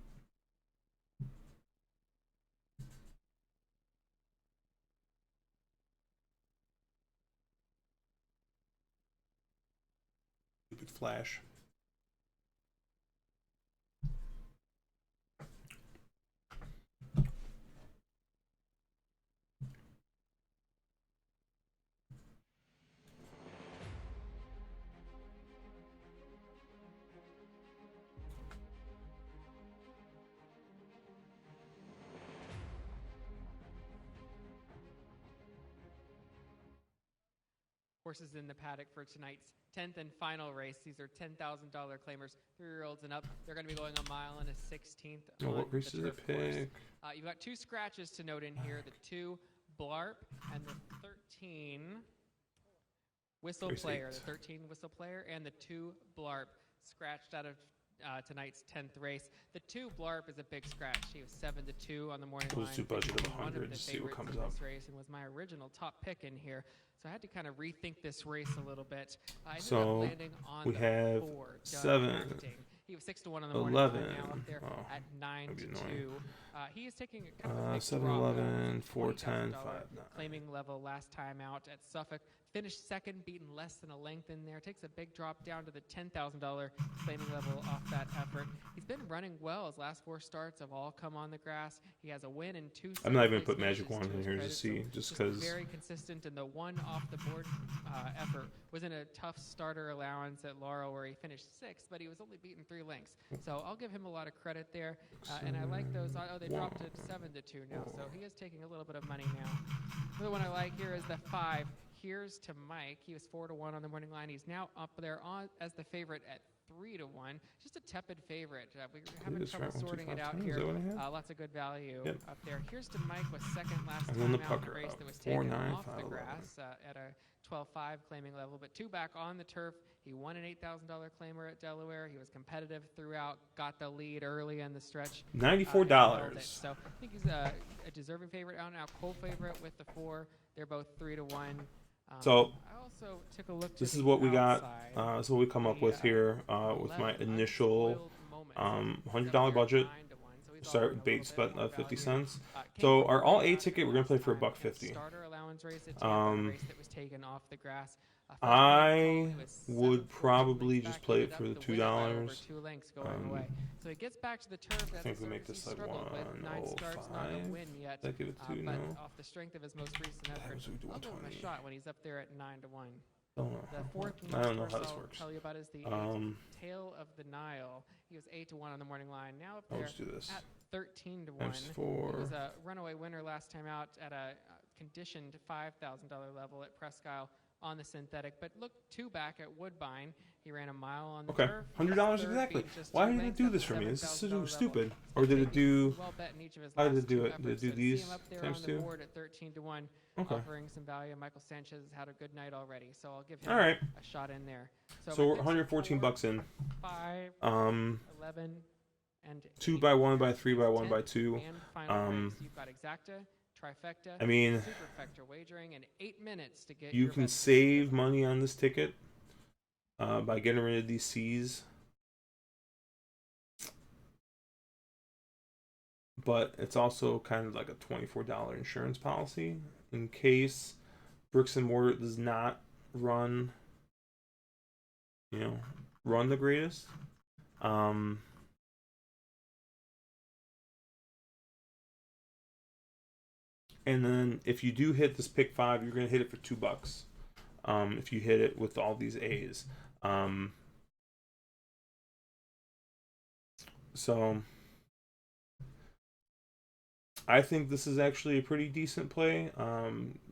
A: Stupid flash.
B: horses in the paddock for tonight's 10th and final race. These are $10,000 claimers, 3-year-olds and up. They're going to be going a mile and a 16th.
A: What race did I pick?
B: You've got 2 scratches to note in here: the 2 Blarp and the 13 Whistle Player. The 13 Whistle Player and the 2 Blarp scratched out of tonight's 10th race. The 2 Blarp is a big scratch. He was 7-2 on the morning line.
A: Let's do budget of 100
B: one of the
A: to see what
B: favorites
A: comes
B: in
A: up.
B: this race and was my original top pick in here. So I had to kind of rethink this race a little bit. I ended up landing on
A: we
B: the
A: have
B: 4,
A: 7,
B: he was 6-1 on the morning
A: 11.
B: line, now up there at 9-2. He is taking a kind of a big
A: 7,
B: drop,
A: 11, 4, 10,
B: $20,000
A: 5, 9.
B: claiming level last time out at Suffolk. Finished second, beaten less than a length in there. Takes a big drop down to the $10,000 claiming level off that effort. He's been running well. His last 4 starts have all come on the grass. He has a win in 2.
A: I'm not even gonna put Magic Wand in here to see, just because.
B: Very consistent, and the one off the board effort was in a tough starter allowance at Laurel where he finished 6th, but he was only beaten 3 lengths. So I'll give him a lot of credit there. And I like those. Oh, they dropped to 7-2 now, so he is taking a little bit of money now. The one I like here is the 5. Here's to Mike. He was 4-1 on the morning line. He's now up there as the favorite at 3-1. Just a tepid favorite. We're having trouble sorting it out here. Lots of good value up there. Here's to Mike was second last time out in the race that was taken off the grass at a 12-5 claiming level, but 2 back on the turf. He won an $8,000 claimer at Delaware. He was competitive throughout, got the lead early in the stretch.
A: $94.
B: So I think he's a deserving favorite. Out now, Cole favorite with the 4. They're both 3-1.
A: So
B: I also took a look.
A: This is what we got. This is what we come up with here with my initial $100 budget. Start with base bet of 50 cents. So our all A ticket, we're gonna play for $1.50.
B: Starter allowance race that was taken off the grass.
A: I would probably just play it for the $2.
B: 2 lengths going away. So it gets back to the turf.
A: I think we make this like 105. Did I give it 2? No.
B: Off the strength of his most recent effort, I'll give him a shot when he's up there at 9-1.
A: Don't know.
B: The 4th
A: I don't know how this
B: I'll
A: works.
B: tell you about is the Tail of the Nile. He was 8-1 on the morning line. Now up there
A: Let's do this.
B: at 13-1.
A: X4.
B: He was a runaway winner last time out at a conditioned $5,000 level at Presque Isle on the synthetic, but look 2 back at Woodbine. He ran a mile on the turf.
A: $100 exactly. Why did it do this for me? This is so stupid. Or did it do? How did it do it? Did it do these times 2?
B: At 13-1,
A: Okay.
B: offering some value. Michael Sanchez has had a good night already, so I'll give him
A: All right.
B: a shot in there.
A: So we're 114 bucks in.
B: 5, 11, and
A: 2 by 1 by 3 by 1 by 2.
B: And final race, you've got Exacta, Trifecta,
A: I mean,
B: Superfecta wagering, and 8 minutes to get
A: you
B: your
A: can
B: bet.
A: save money on this ticket by getting rid of these C's. But it's also kind of like a $24 insurance policy in case bricks and mortar does not run the greatest. And then if you do hit this pick 5, you're gonna hit it for $2. If you hit it with all these A's. So I think this is actually a pretty decent play.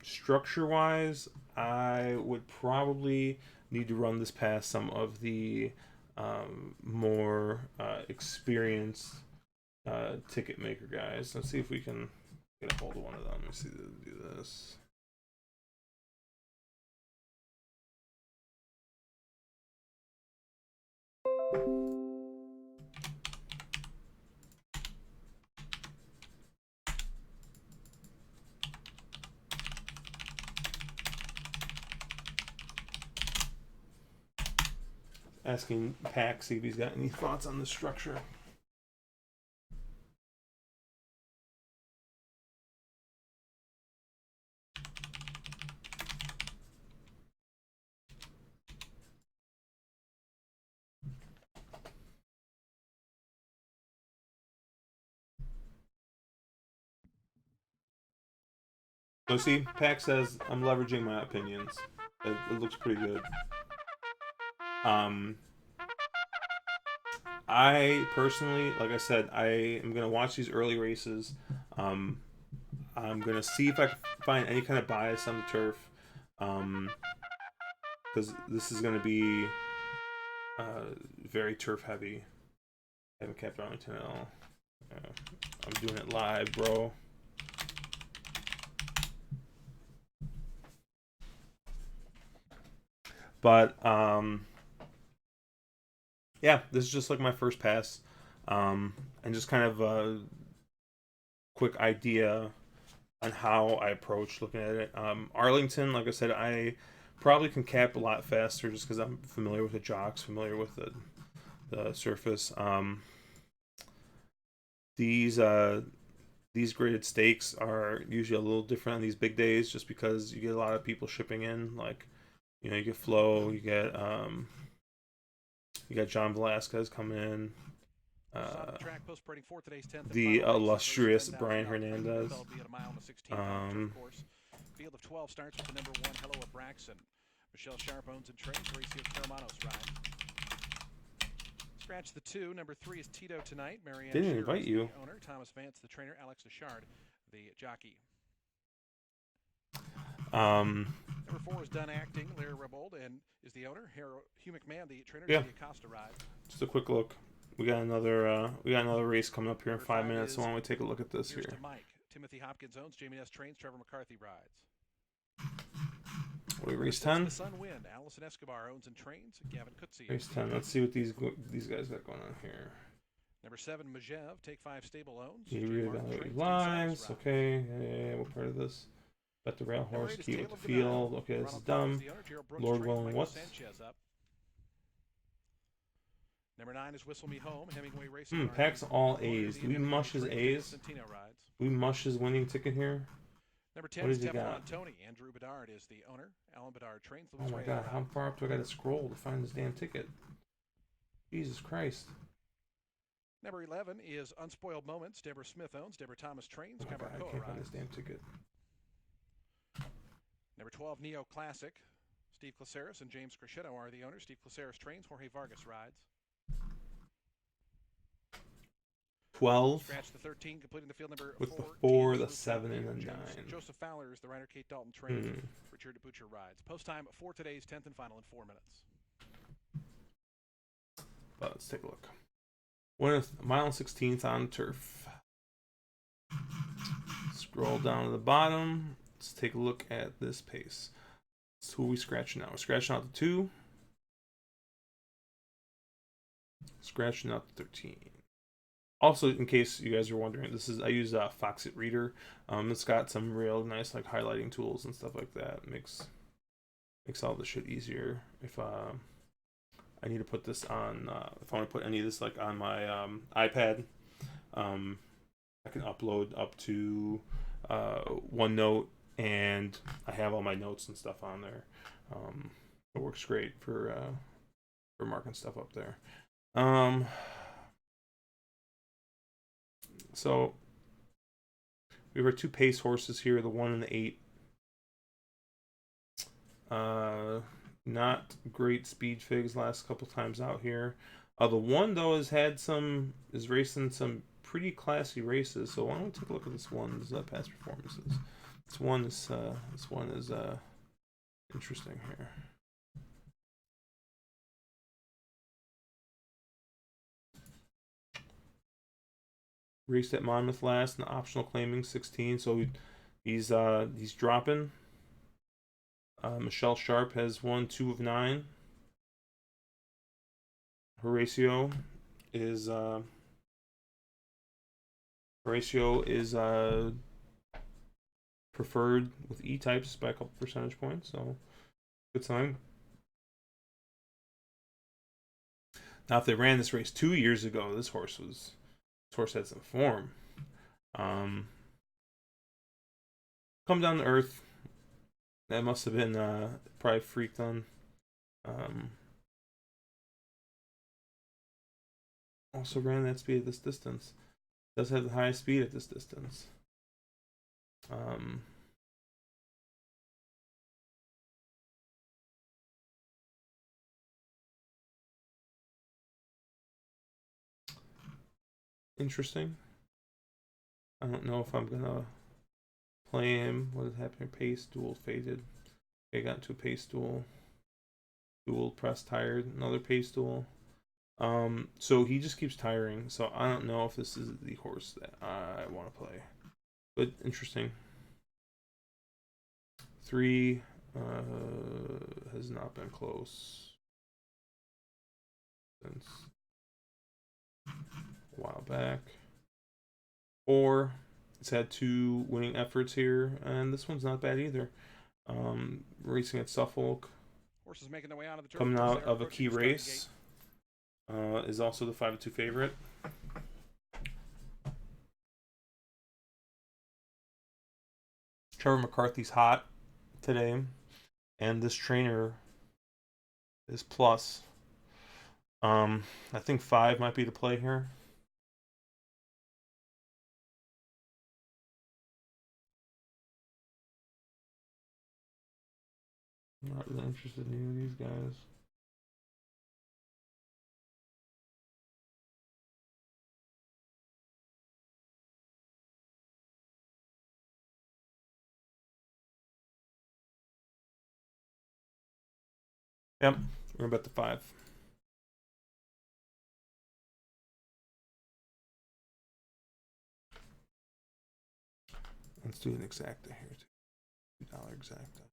A: Structure wise, I would probably need to run this past some of the more experienced ticket maker guys. Let's see if we can get a hold of one of them. Let me see them do this. Asking Pack, see if he's got any thoughts on the structure. So see, Pack says I'm leveraging my opinions. It looks pretty good. I personally, like I said, I am gonna watch these early races. I'm gonna see if I can find any kind of bias on the turf. because this is going to be very turf heavy. I haven't capped Arlington at all. I'm doing it live, bro. But yeah, this is just like my first pass, and just kind of a quick idea on how I approach looking at it. Arlington, like I said, I probably can cap a lot faster just because I'm familiar with the jocks, familiar with the surface. These graded stakes are usually a little different on these big days, just because you get a lot of people shipping in. Like, you get Flo, you got John Velasquez coming in. The illustrious Brian Hernandez.
C: Field of 12 starts with the number 1, Hello Abraxan. Michelle Sharp owns and trains. Horacio Caramanos ride. Scratch the 2. Number 3 is Tito tonight. Marianne
A: Didn't
C: Shearer
A: invite
C: is
A: you.
C: the owner. Thomas Vance, the trainer. Alex Ashard, the jockey. Number 4 is Done Acting. Larry Rebold and is the owner. Hugh McMahon, the trainer.
A: Yeah.
C: Judy Acosta ride.
A: Just a quick look. We got another race coming up here in 5 minutes. So why don't we take a look at this here?
C: To Mike. Timothy Hopkins owns. Jamie S. trains. Trevor McCarthy rides.
A: What are we, race 10?
C: The Sun Wind. Allison Escobar owns and trains. Gavin Kutsi.
A: Race 10. Let's see what these guys got going on here.
C: Number 7, Majev. Take 5 stable owns.
A: You reevaluate lines. Okay. Yeah. What part of this? Bet the rail horse. Key with the field. Okay, this is dumb. Lord willing, what?
C: Number 9 is Whistle Me Home. Hemingway Racing.
A: Packs all A's. Do we mush his A's? We mush his winning ticket here?
C: Number 10 is Teflon Tony. Andrew Bedard is the owner. Alan Bedard trains.
A: Oh my god, how far up do I got to scroll to find this damn ticket? Jesus Christ.
C: Number 11 is Unspoiled Moments. Deborah Smith owns. Deborah Thomas trains.
A: Oh my god, I can't find this damn ticket.
C: Number 12, Neo Classic. Steve Claceris and James Crescetto are the owners. Steve Claceris trains. Jorge Vargas rides.
A: 12.
C: Scratch the 13, completing the field number
A: with
C: 4.
A: The 4, the 7, and the 9.
C: Joseph Fowler is the rider. Kate Dalton trains. Richard Butcher rides. Post time for today's 10th and final in 4 minutes.
A: Let's take a look. 1 mile and 16th on turf. Scroll down to the bottom. Let's take a look at this pace. So who are we scratching out? We're scratching out the 2. Scratching out the 13. Also, in case you guys are wondering, I use Foxit Reader. It's got some real nice like highlighting tools and stuff like that. Makes all this shit easier. If I need to put this on, if I want to put any of this like on my iPad, I can upload up to OneNote, and I have all my notes and stuff on there. It works great for marking stuff up there. So we have our 2 pace horses here, the 1 and the 8. Not great speed figs last couple times out here. The 1 though is racing some pretty classy races. So why don't we take a look at this 1's past performances? This one is interesting here. Raced at Monmouth last in the optional claiming 16, so he's dropping. Michelle Sharp has won 2 of 9. Horacio is preferred with E-types by a couple percentage points, so good sign. Now, if they ran this race 2 years ago, this horse had some form. Come down to earth. That must have been probably freaked on. Also ran that speed at this distance. Does have the highest speed at this distance. Interesting. I don't know if I'm gonna play him. What has happened here? Pace duel faded. Okay, got into a pace duel. Dual press tired. Another pace duel. So he just keeps tiring. So I don't know if this is the horse that I want to play. But interesting. 3 has not been close since a while back. 4, it's had 2 winning efforts here, and this one's not bad either. Racing at Suffolk,
C: Horses making their way out of the turf.
A: coming out of a key race, is also the 5-2 favorite. Trevor McCarthy's hot today, and this trainer is plus. I think 5 might be the play here. I'm not really interested in any of these guys. Yep, we're about the 5. Let's do an exacta here too. $2 exacta.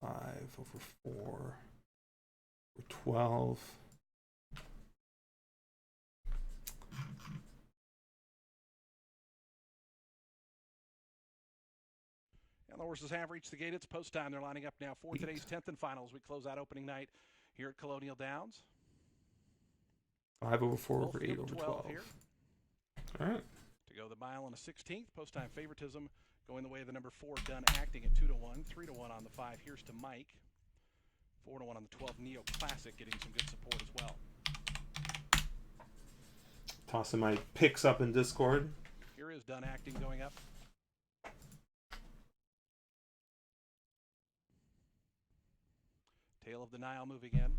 A: 5 over 4 for 12.
C: And the horses have reached the gate. It's post time. They're lining up now for today's 10th and finals. We close out opening night here at Colonial Downs.
A: 5 over 4 over 8 over 12.
C: Here.
A: All right.
C: To go the mile on a 16th. Post time favoritism going the way of the number 4, Done Acting at 2-1. 3-1 on the 5. Here's to Mike. 4-1 on the 12, Neo Classic, getting some good support as well.
A: Tossing my picks up in Discord.
C: Here is Done Acting going up. Tail of the Nile moving in.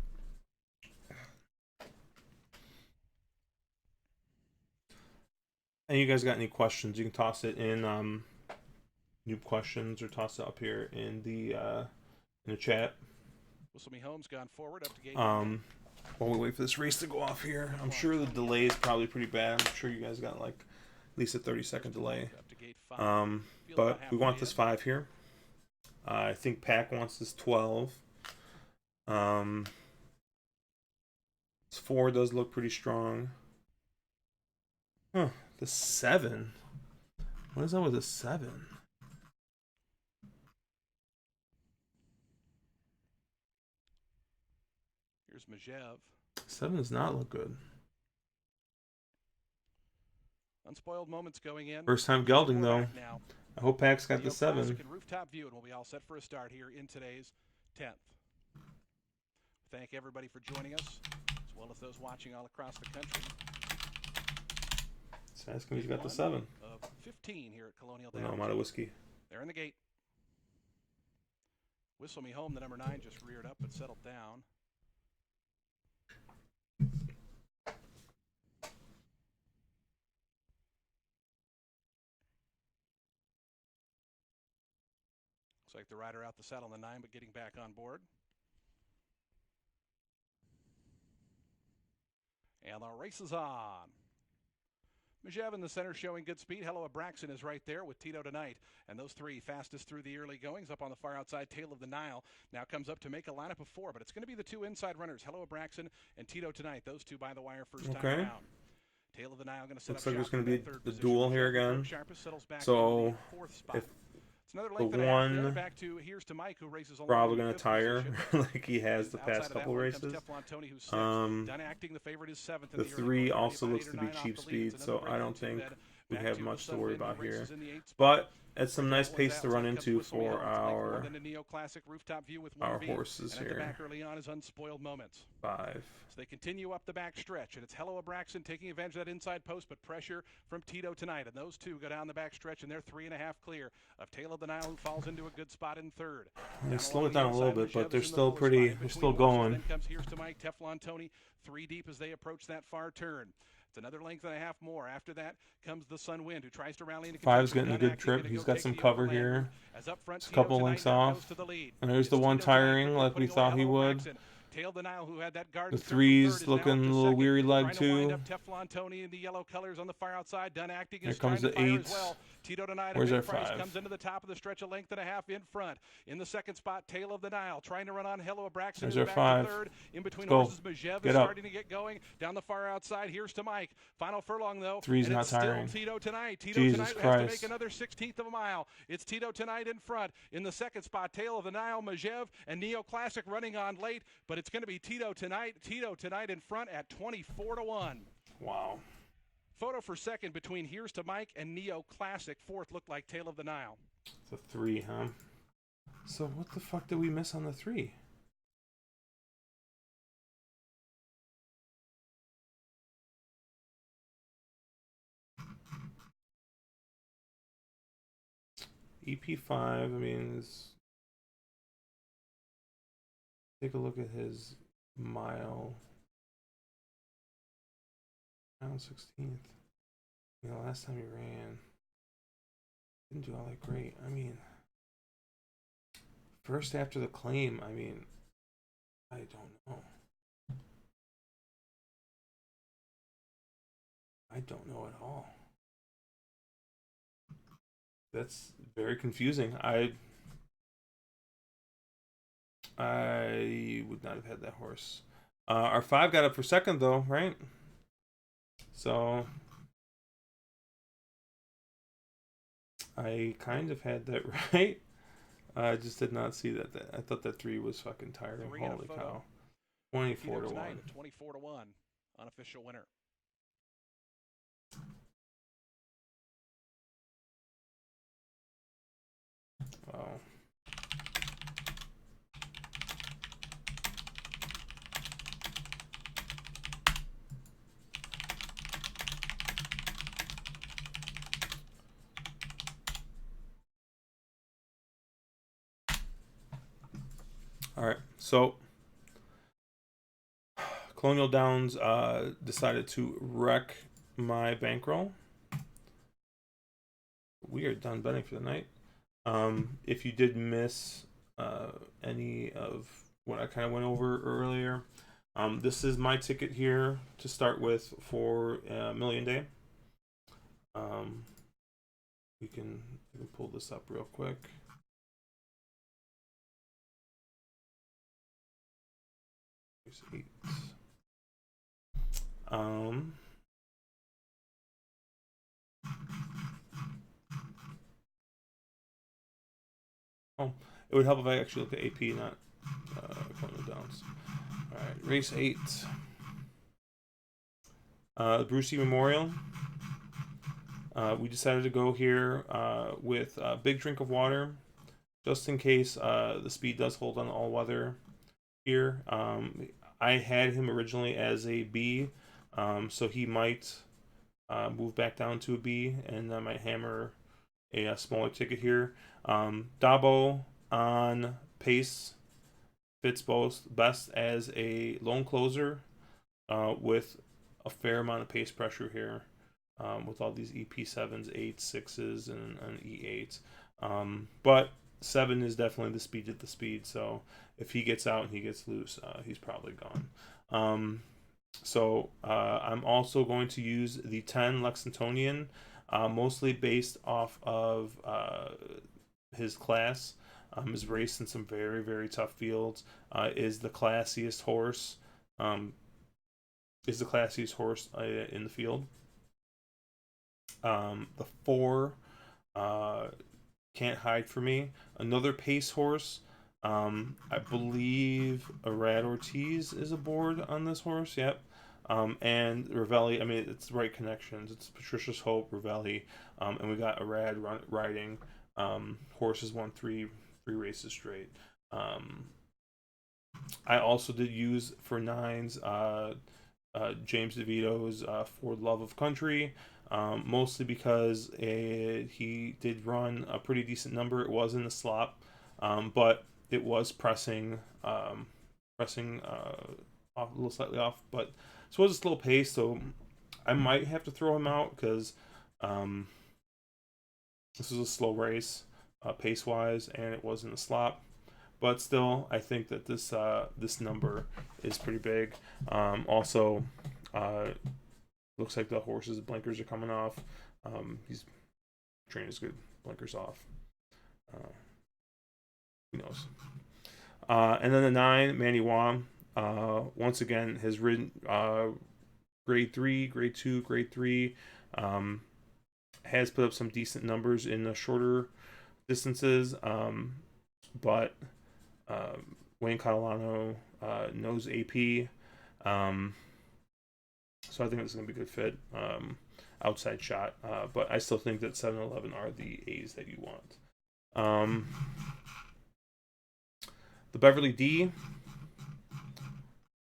A: And you guys got any questions? You can toss it in new questions or toss it up here in the chat.
C: Whistle Me Home's gone forward up to gate.
A: While we wait for this race to go off here, I'm sure the delay is probably pretty bad. I'm sure you guys got like at least a 30-second delay. But we want this 5 here. I think Pack wants this 12. This 4 does look pretty strong. Huh, the 7. What is that with the 7?
C: Here's Majev.
A: 7 does not look good.
C: Unspoiled Moments going in.
A: First time gelding though. I hope Pack's got the 7.
C: Rooftop view, and we'll be all set for a start here in today's 10th. Thank everybody for joining us, as well as those watching all across the country.
A: So asking who's got the 7.
C: Of 15 here at Colonial Downs.
A: No, I'm out of whiskey.
C: They're in the gate. Whistle Me Home, the number 9, just reared up but settled down. Looks like the rider out the saddle on the 9, but getting back on board. And the race is on. Majev in the center showing good speed. Hello Abraxan is right there with Tito tonight. And those 3 fastest through the early goings. Up on the far outside, Tail of the Nile now comes up to make a lineup of 4. But it's going to be the 2 inside runners, Hello Abraxan and Tito tonight. Those 2 by the wire first time around. Tail of the Nile going to set
A: Looks
C: up
A: like there's going to be the
C: position.
A: duel here again. So if the 1
C: back to here's to Mike, who races
A: probably going to tire like he has the past couple races.
C: Done Acting, the favorite is 7th.
A: The 3 also looks to be cheap speed, so I don't think we have much to worry about here. But it's some nice pace to run into for our horses here.
C: Back early on is Unspoiled Moments.
A: 5.
C: So they continue up the back stretch, and it's Hello Abraxan taking advantage of that inside post, but pressure from Tito tonight. And those 2 go down the back stretch, and they're 3.5 clear of Tail of the Nile, who falls into a good spot in 3rd.
A: They slow it down a little bit, but they're still pretty. They're still going.
C: Then comes Here's to Mike, Teflon Tony, 3 deep as they approach that far turn. It's another length and a half more. After that comes the Sun Wind, who tries to rally into
A: 5's getting a good trip. He's got some cover here. Just a couple lengths off. And there's the 1 tiring like we thought he would.
C: Tail of the Nile, who had that guard.
A: The three's
C: third,
A: looking a little weary leg
C: too. Trying to wind
A: too.
C: up Teflon Tony in the yellow colors on the far outside. Done acting
A: Here
C: is
A: comes
C: trying
A: the
C: to fire
A: 8.
C: as well. Tito Tonight,
A: Where's
C: a
A: our
C: big price,
A: 5?
C: comes into the top of the stretch, a length and a half in front. In the second spot, Tail of the Nile, trying to run on Hello Abraxas.
A: There's our
C: back
A: 5.
C: to third. In between
A: Let's
C: horses, Majev
A: Get
C: is
A: up.
C: starting to get going. Down the far outside, here's to Mike. Final furlong, though.
A: 3's
C: and
A: not
C: it's still
A: tiring.
C: Tito Tonight. Tito
A: Jesus
C: Tonight
A: Christ.
C: has to make another 1/16 of a mile. It's Tito Tonight in front. In the second spot, Tail of the Nile, Majev, and Neo Classic running on late. But it's going to be Tito Tonight in front at 24-1.
A: Wow.
C: Photo for second between Here's to Mike and Neo Classic. Fourth looked like Tail of the Nile.
A: It's a 3, huh? So what the fuck did we miss on the 3? EP5, I mean, take a look at his mile 16th. You know, last time he ran, didn't do all that great. I mean, first after the claim, I mean, I don't know. I don't know at all. That's very confusing. I would not have had that horse. Our 5 got up for second though, right? So I kind of had that right. I just did not see that. I thought that 3 was fucking tiring. Holy cow! 24-1.
C: 24-1. Unofficial winner.
A: Wow. All right, so Colonial Downs decided to wreck my bankroll. We are done betting for the night. If you did miss any of what I kind of went over earlier, this is my ticket here to start with for Million Day. We can pull this up real quick. Here's 8. Oh, it would help if I actually looked at AP, not Colonial Downs. All right, race 8. Brucey Memorial. We decided to go here with a big drink of water, just in case the speed does hold on all weather here. I had him originally as a B, so he might move back down to a B, and I might hammer a smaller ticket here. Dabo on pace fits both best as a lone closer with a fair amount of pace pressure here with all these EP7s, 8s, 6s, and an E8. But 7 is definitely the speed at the speed, so if he gets out and he gets loose, he's probably gone. So I'm also going to use the 10 Lexingtonian, mostly based off of his class. Has raced in some very, very tough fields. Is the classiest horse. Is the classiest horse in the field. The 4 can't hide for me. Another pace horse. I believe Arad Ortiz is aboard on this horse. Yep. And Ravelli, I mean, it's the right connections. It's Patricia's Hope, Ravelli, and we got Arad riding. Horses won three races straight. I also did use for 9s James DeVito's For Love of Country, mostly because he did run a pretty decent number. It was in the slop, but it was pressing off a little slightly off, but this was a slow pace, so I might have to throw him out because this was a slow race pace wise, and it was in the slop. but still, I think that this number is pretty big. Also, looks like the horse's blinkers are coming off. He's trained as good. Blinkers off. Who knows? And then the 9, Manny Wong. Once again, has ridden grade 3, grade 2, grade 3. Has put up some decent numbers in the shorter distances. But Wayne Catalano knows AP. So I think this is going to be a good fit. Outside shot. But I still think that 7-11 are the A's that you want. The Beverly D.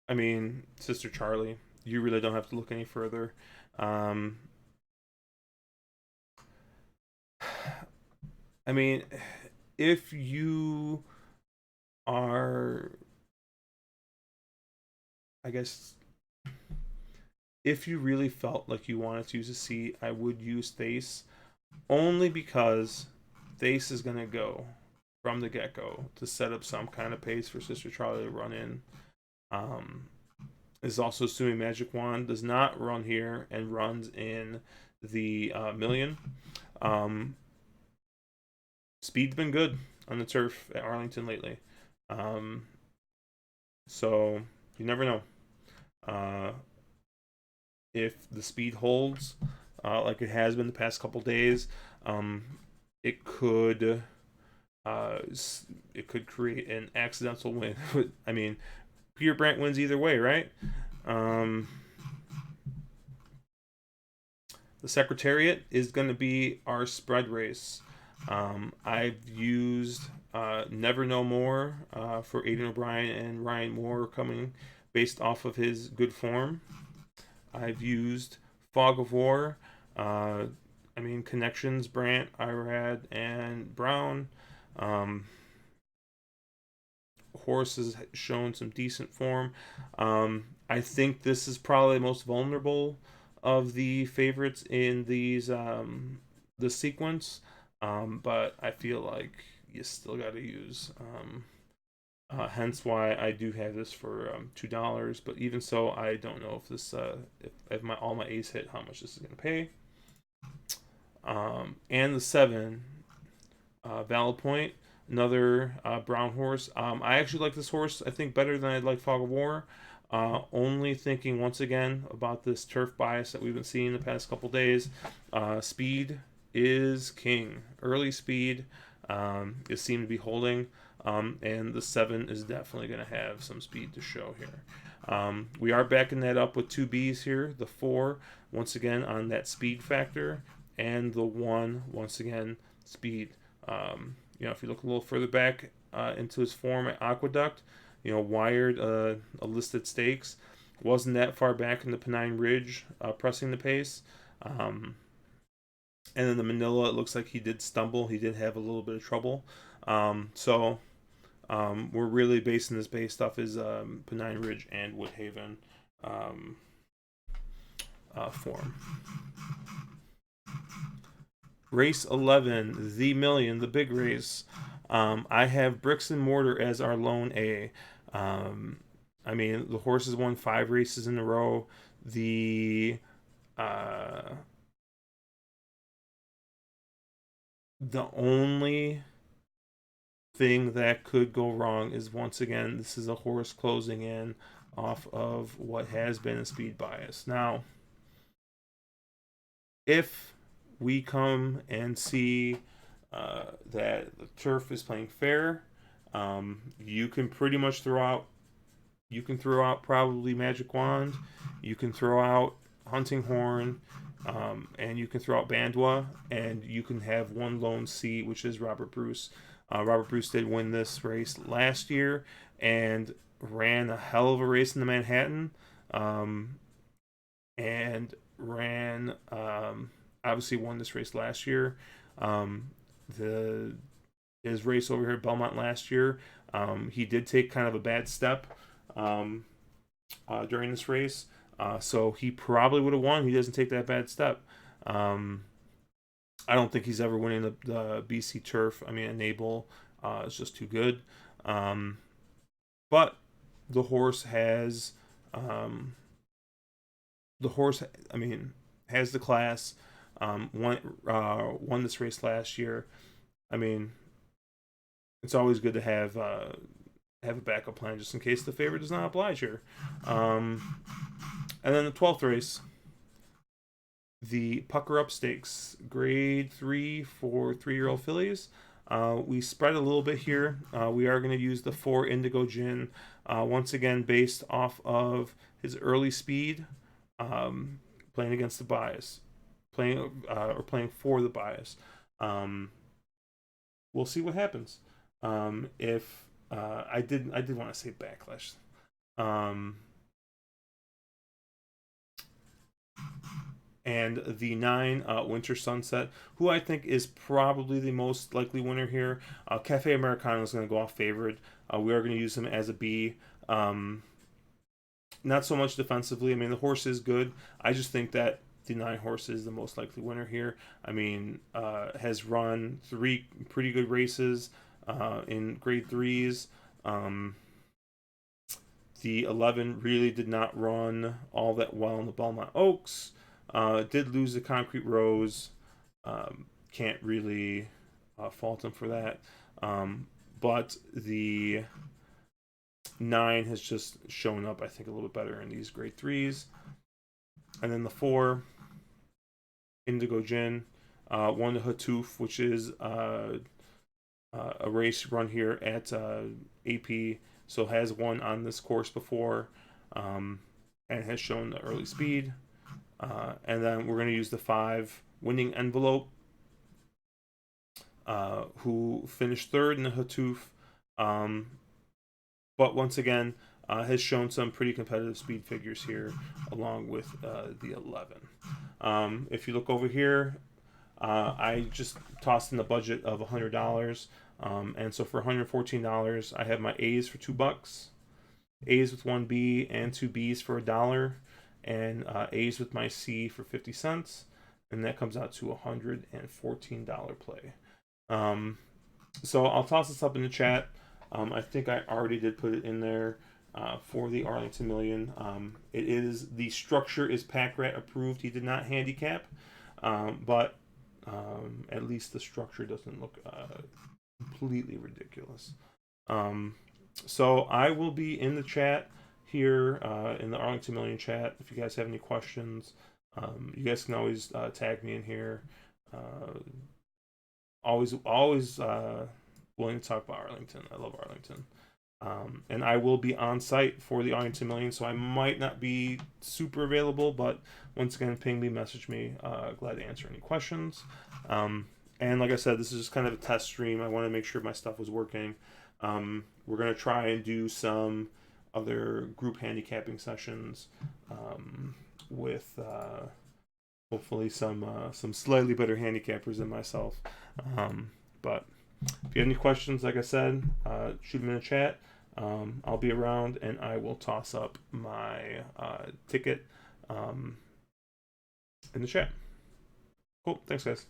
A: I mean, Sister Charlie. You really don't have to look any further. I mean, if you are, I guess, if you really felt like you wanted to use a seat, I would use Thace, only because Thace is going to go from the get-go to set up some kind of pace for Sister Charlie to run in. Is also assuming Magic Wand does not run here and runs in the Million. Speed's been good on the turf at Arlington lately. So you never know. If the speed holds like it has been the past couple days, it could create an accidental win. I mean, Peter Brandt wins either way, right? The Secretariat is going to be our spread race. I've used Never No More for Aiden O'Brien and Ryan Moore coming based off of his good form. I've used Fog of War. Connections, Brandt, Irad, and Brown. Horse has shown some decent form. I think this is probably the most vulnerable of the favorites in the sequence. But I feel like you still got to use. Hence why I do have this for $2. But even so, I don't know if this if all my A's hit, how much this is going to pay. And the 7, Valid Point, another brown horse. I actually like this horse, I think, better than I'd like Fog of War. Only thinking once again about this turf bias that we've been seeing the past couple days. Speed is king. Early speed is seemed to be holding. And the 7 is definitely going to have some speed to show here. We are backing that up with 2 Bs here. The 4, once again, on that speed factor. And the 1, once again, speed. If you look a little further back into his form at Aqueduct, wired a listed stakes. Wasn't that far back in the Pennine Ridge pressing the pace. And then the Manila, it looks like he did stumble. He did have a little bit of trouble. So we're really basing this based off his Pennine Ridge and Woodhaven form. Race 11, the Million, the big race. I have Bricks and Mortar as our lone A. The horse has won 5 races in a row. The only thing that could go wrong is, once again, this is a horse closing in off of what has been a speed bias. Now, if we come and see that the turf is playing fair, you can pretty much throw out probably Magic Wand, you can throw out Hunting Horn, and you can throw out Bandwa, and you can have one lone C, which is Robert Bruce. Robert Bruce did win this race last year and ran a hell of a race in the Manhattan, and ran obviously won this race last year. His race over here at Belmont last year, he did take kind of a bad step during this race, so he probably would have won. He doesn't take that bad step. I don't think he's ever winning the BC Turf. Enable is just too good. But the horse has, the horse, I mean, has the class. Won this race last year. I mean, it's always good to have a backup plan just in case the favorite does not oblige here. And then the 12th race, the Pucker Up Stakes, Grade 3 for 3-year-old fillies. We spread a little bit here. We are going to use the 4 Indigo Gin, once again based off of his early speed, playing against the bias, playing for the bias. We'll see what happens. If I did want to say Backlash. And the 9 Winter Sunset, who I think is probably the most likely winner here. Cafe Americano is going to go off favored. We are going to use him as a B. Not so much defensively. I mean, the horse is good. I just think that the 9 horse is the most likely winner here. I mean, has run 3 pretty good races in grade 3s. The 11 really did not run all that well in the Belmont Oaks. Did lose the Concrete Rose. Can't really fault him for that. But the 9 has just shown up, I think, a little bit better in these grade 3s. And then the 4, Indigo Gin, won the Hatoof, which is a race run here at AP. So has won on this course before, and has shown the early speed. And then we're going to use the 5 Winning Envelope, who finished 3rd in the Hatoof, but once again has shown some pretty competitive speed figures here, along with the 11. If you look over here, I just tossed in the budget of $100, and so for $114, I have my A's for $2, A's with 1 B and 2 B's for $1, and A's with my C for 50 cents, and that comes out to $114 play. So I'll toss this up in the chat. I think I already did put it in there for the Arlington Million. It is, the structure is Pack Rat approved. He did not handicap, but at least the structure doesn't look completely ridiculous. So I will be in the chat here, in the Arlington Million chat. If you guys have any questions, you guys can always tag me in here. Always willing to talk about Arlington. I love Arlington. And I will be on site for the Arlington Million, so I might not be super available, but once again, ping me, message me. Glad to answer any questions. And like I said, this is just kind of a test stream. I want to make sure my stuff was working. We're going to try and do some other group handicapping sessions with hopefully some slightly better handicappers than myself. But if you have any questions, like I said, shoot them in the chat. I'll be around, and I will toss up my ticket in the chat. Cool. Thanks, guys.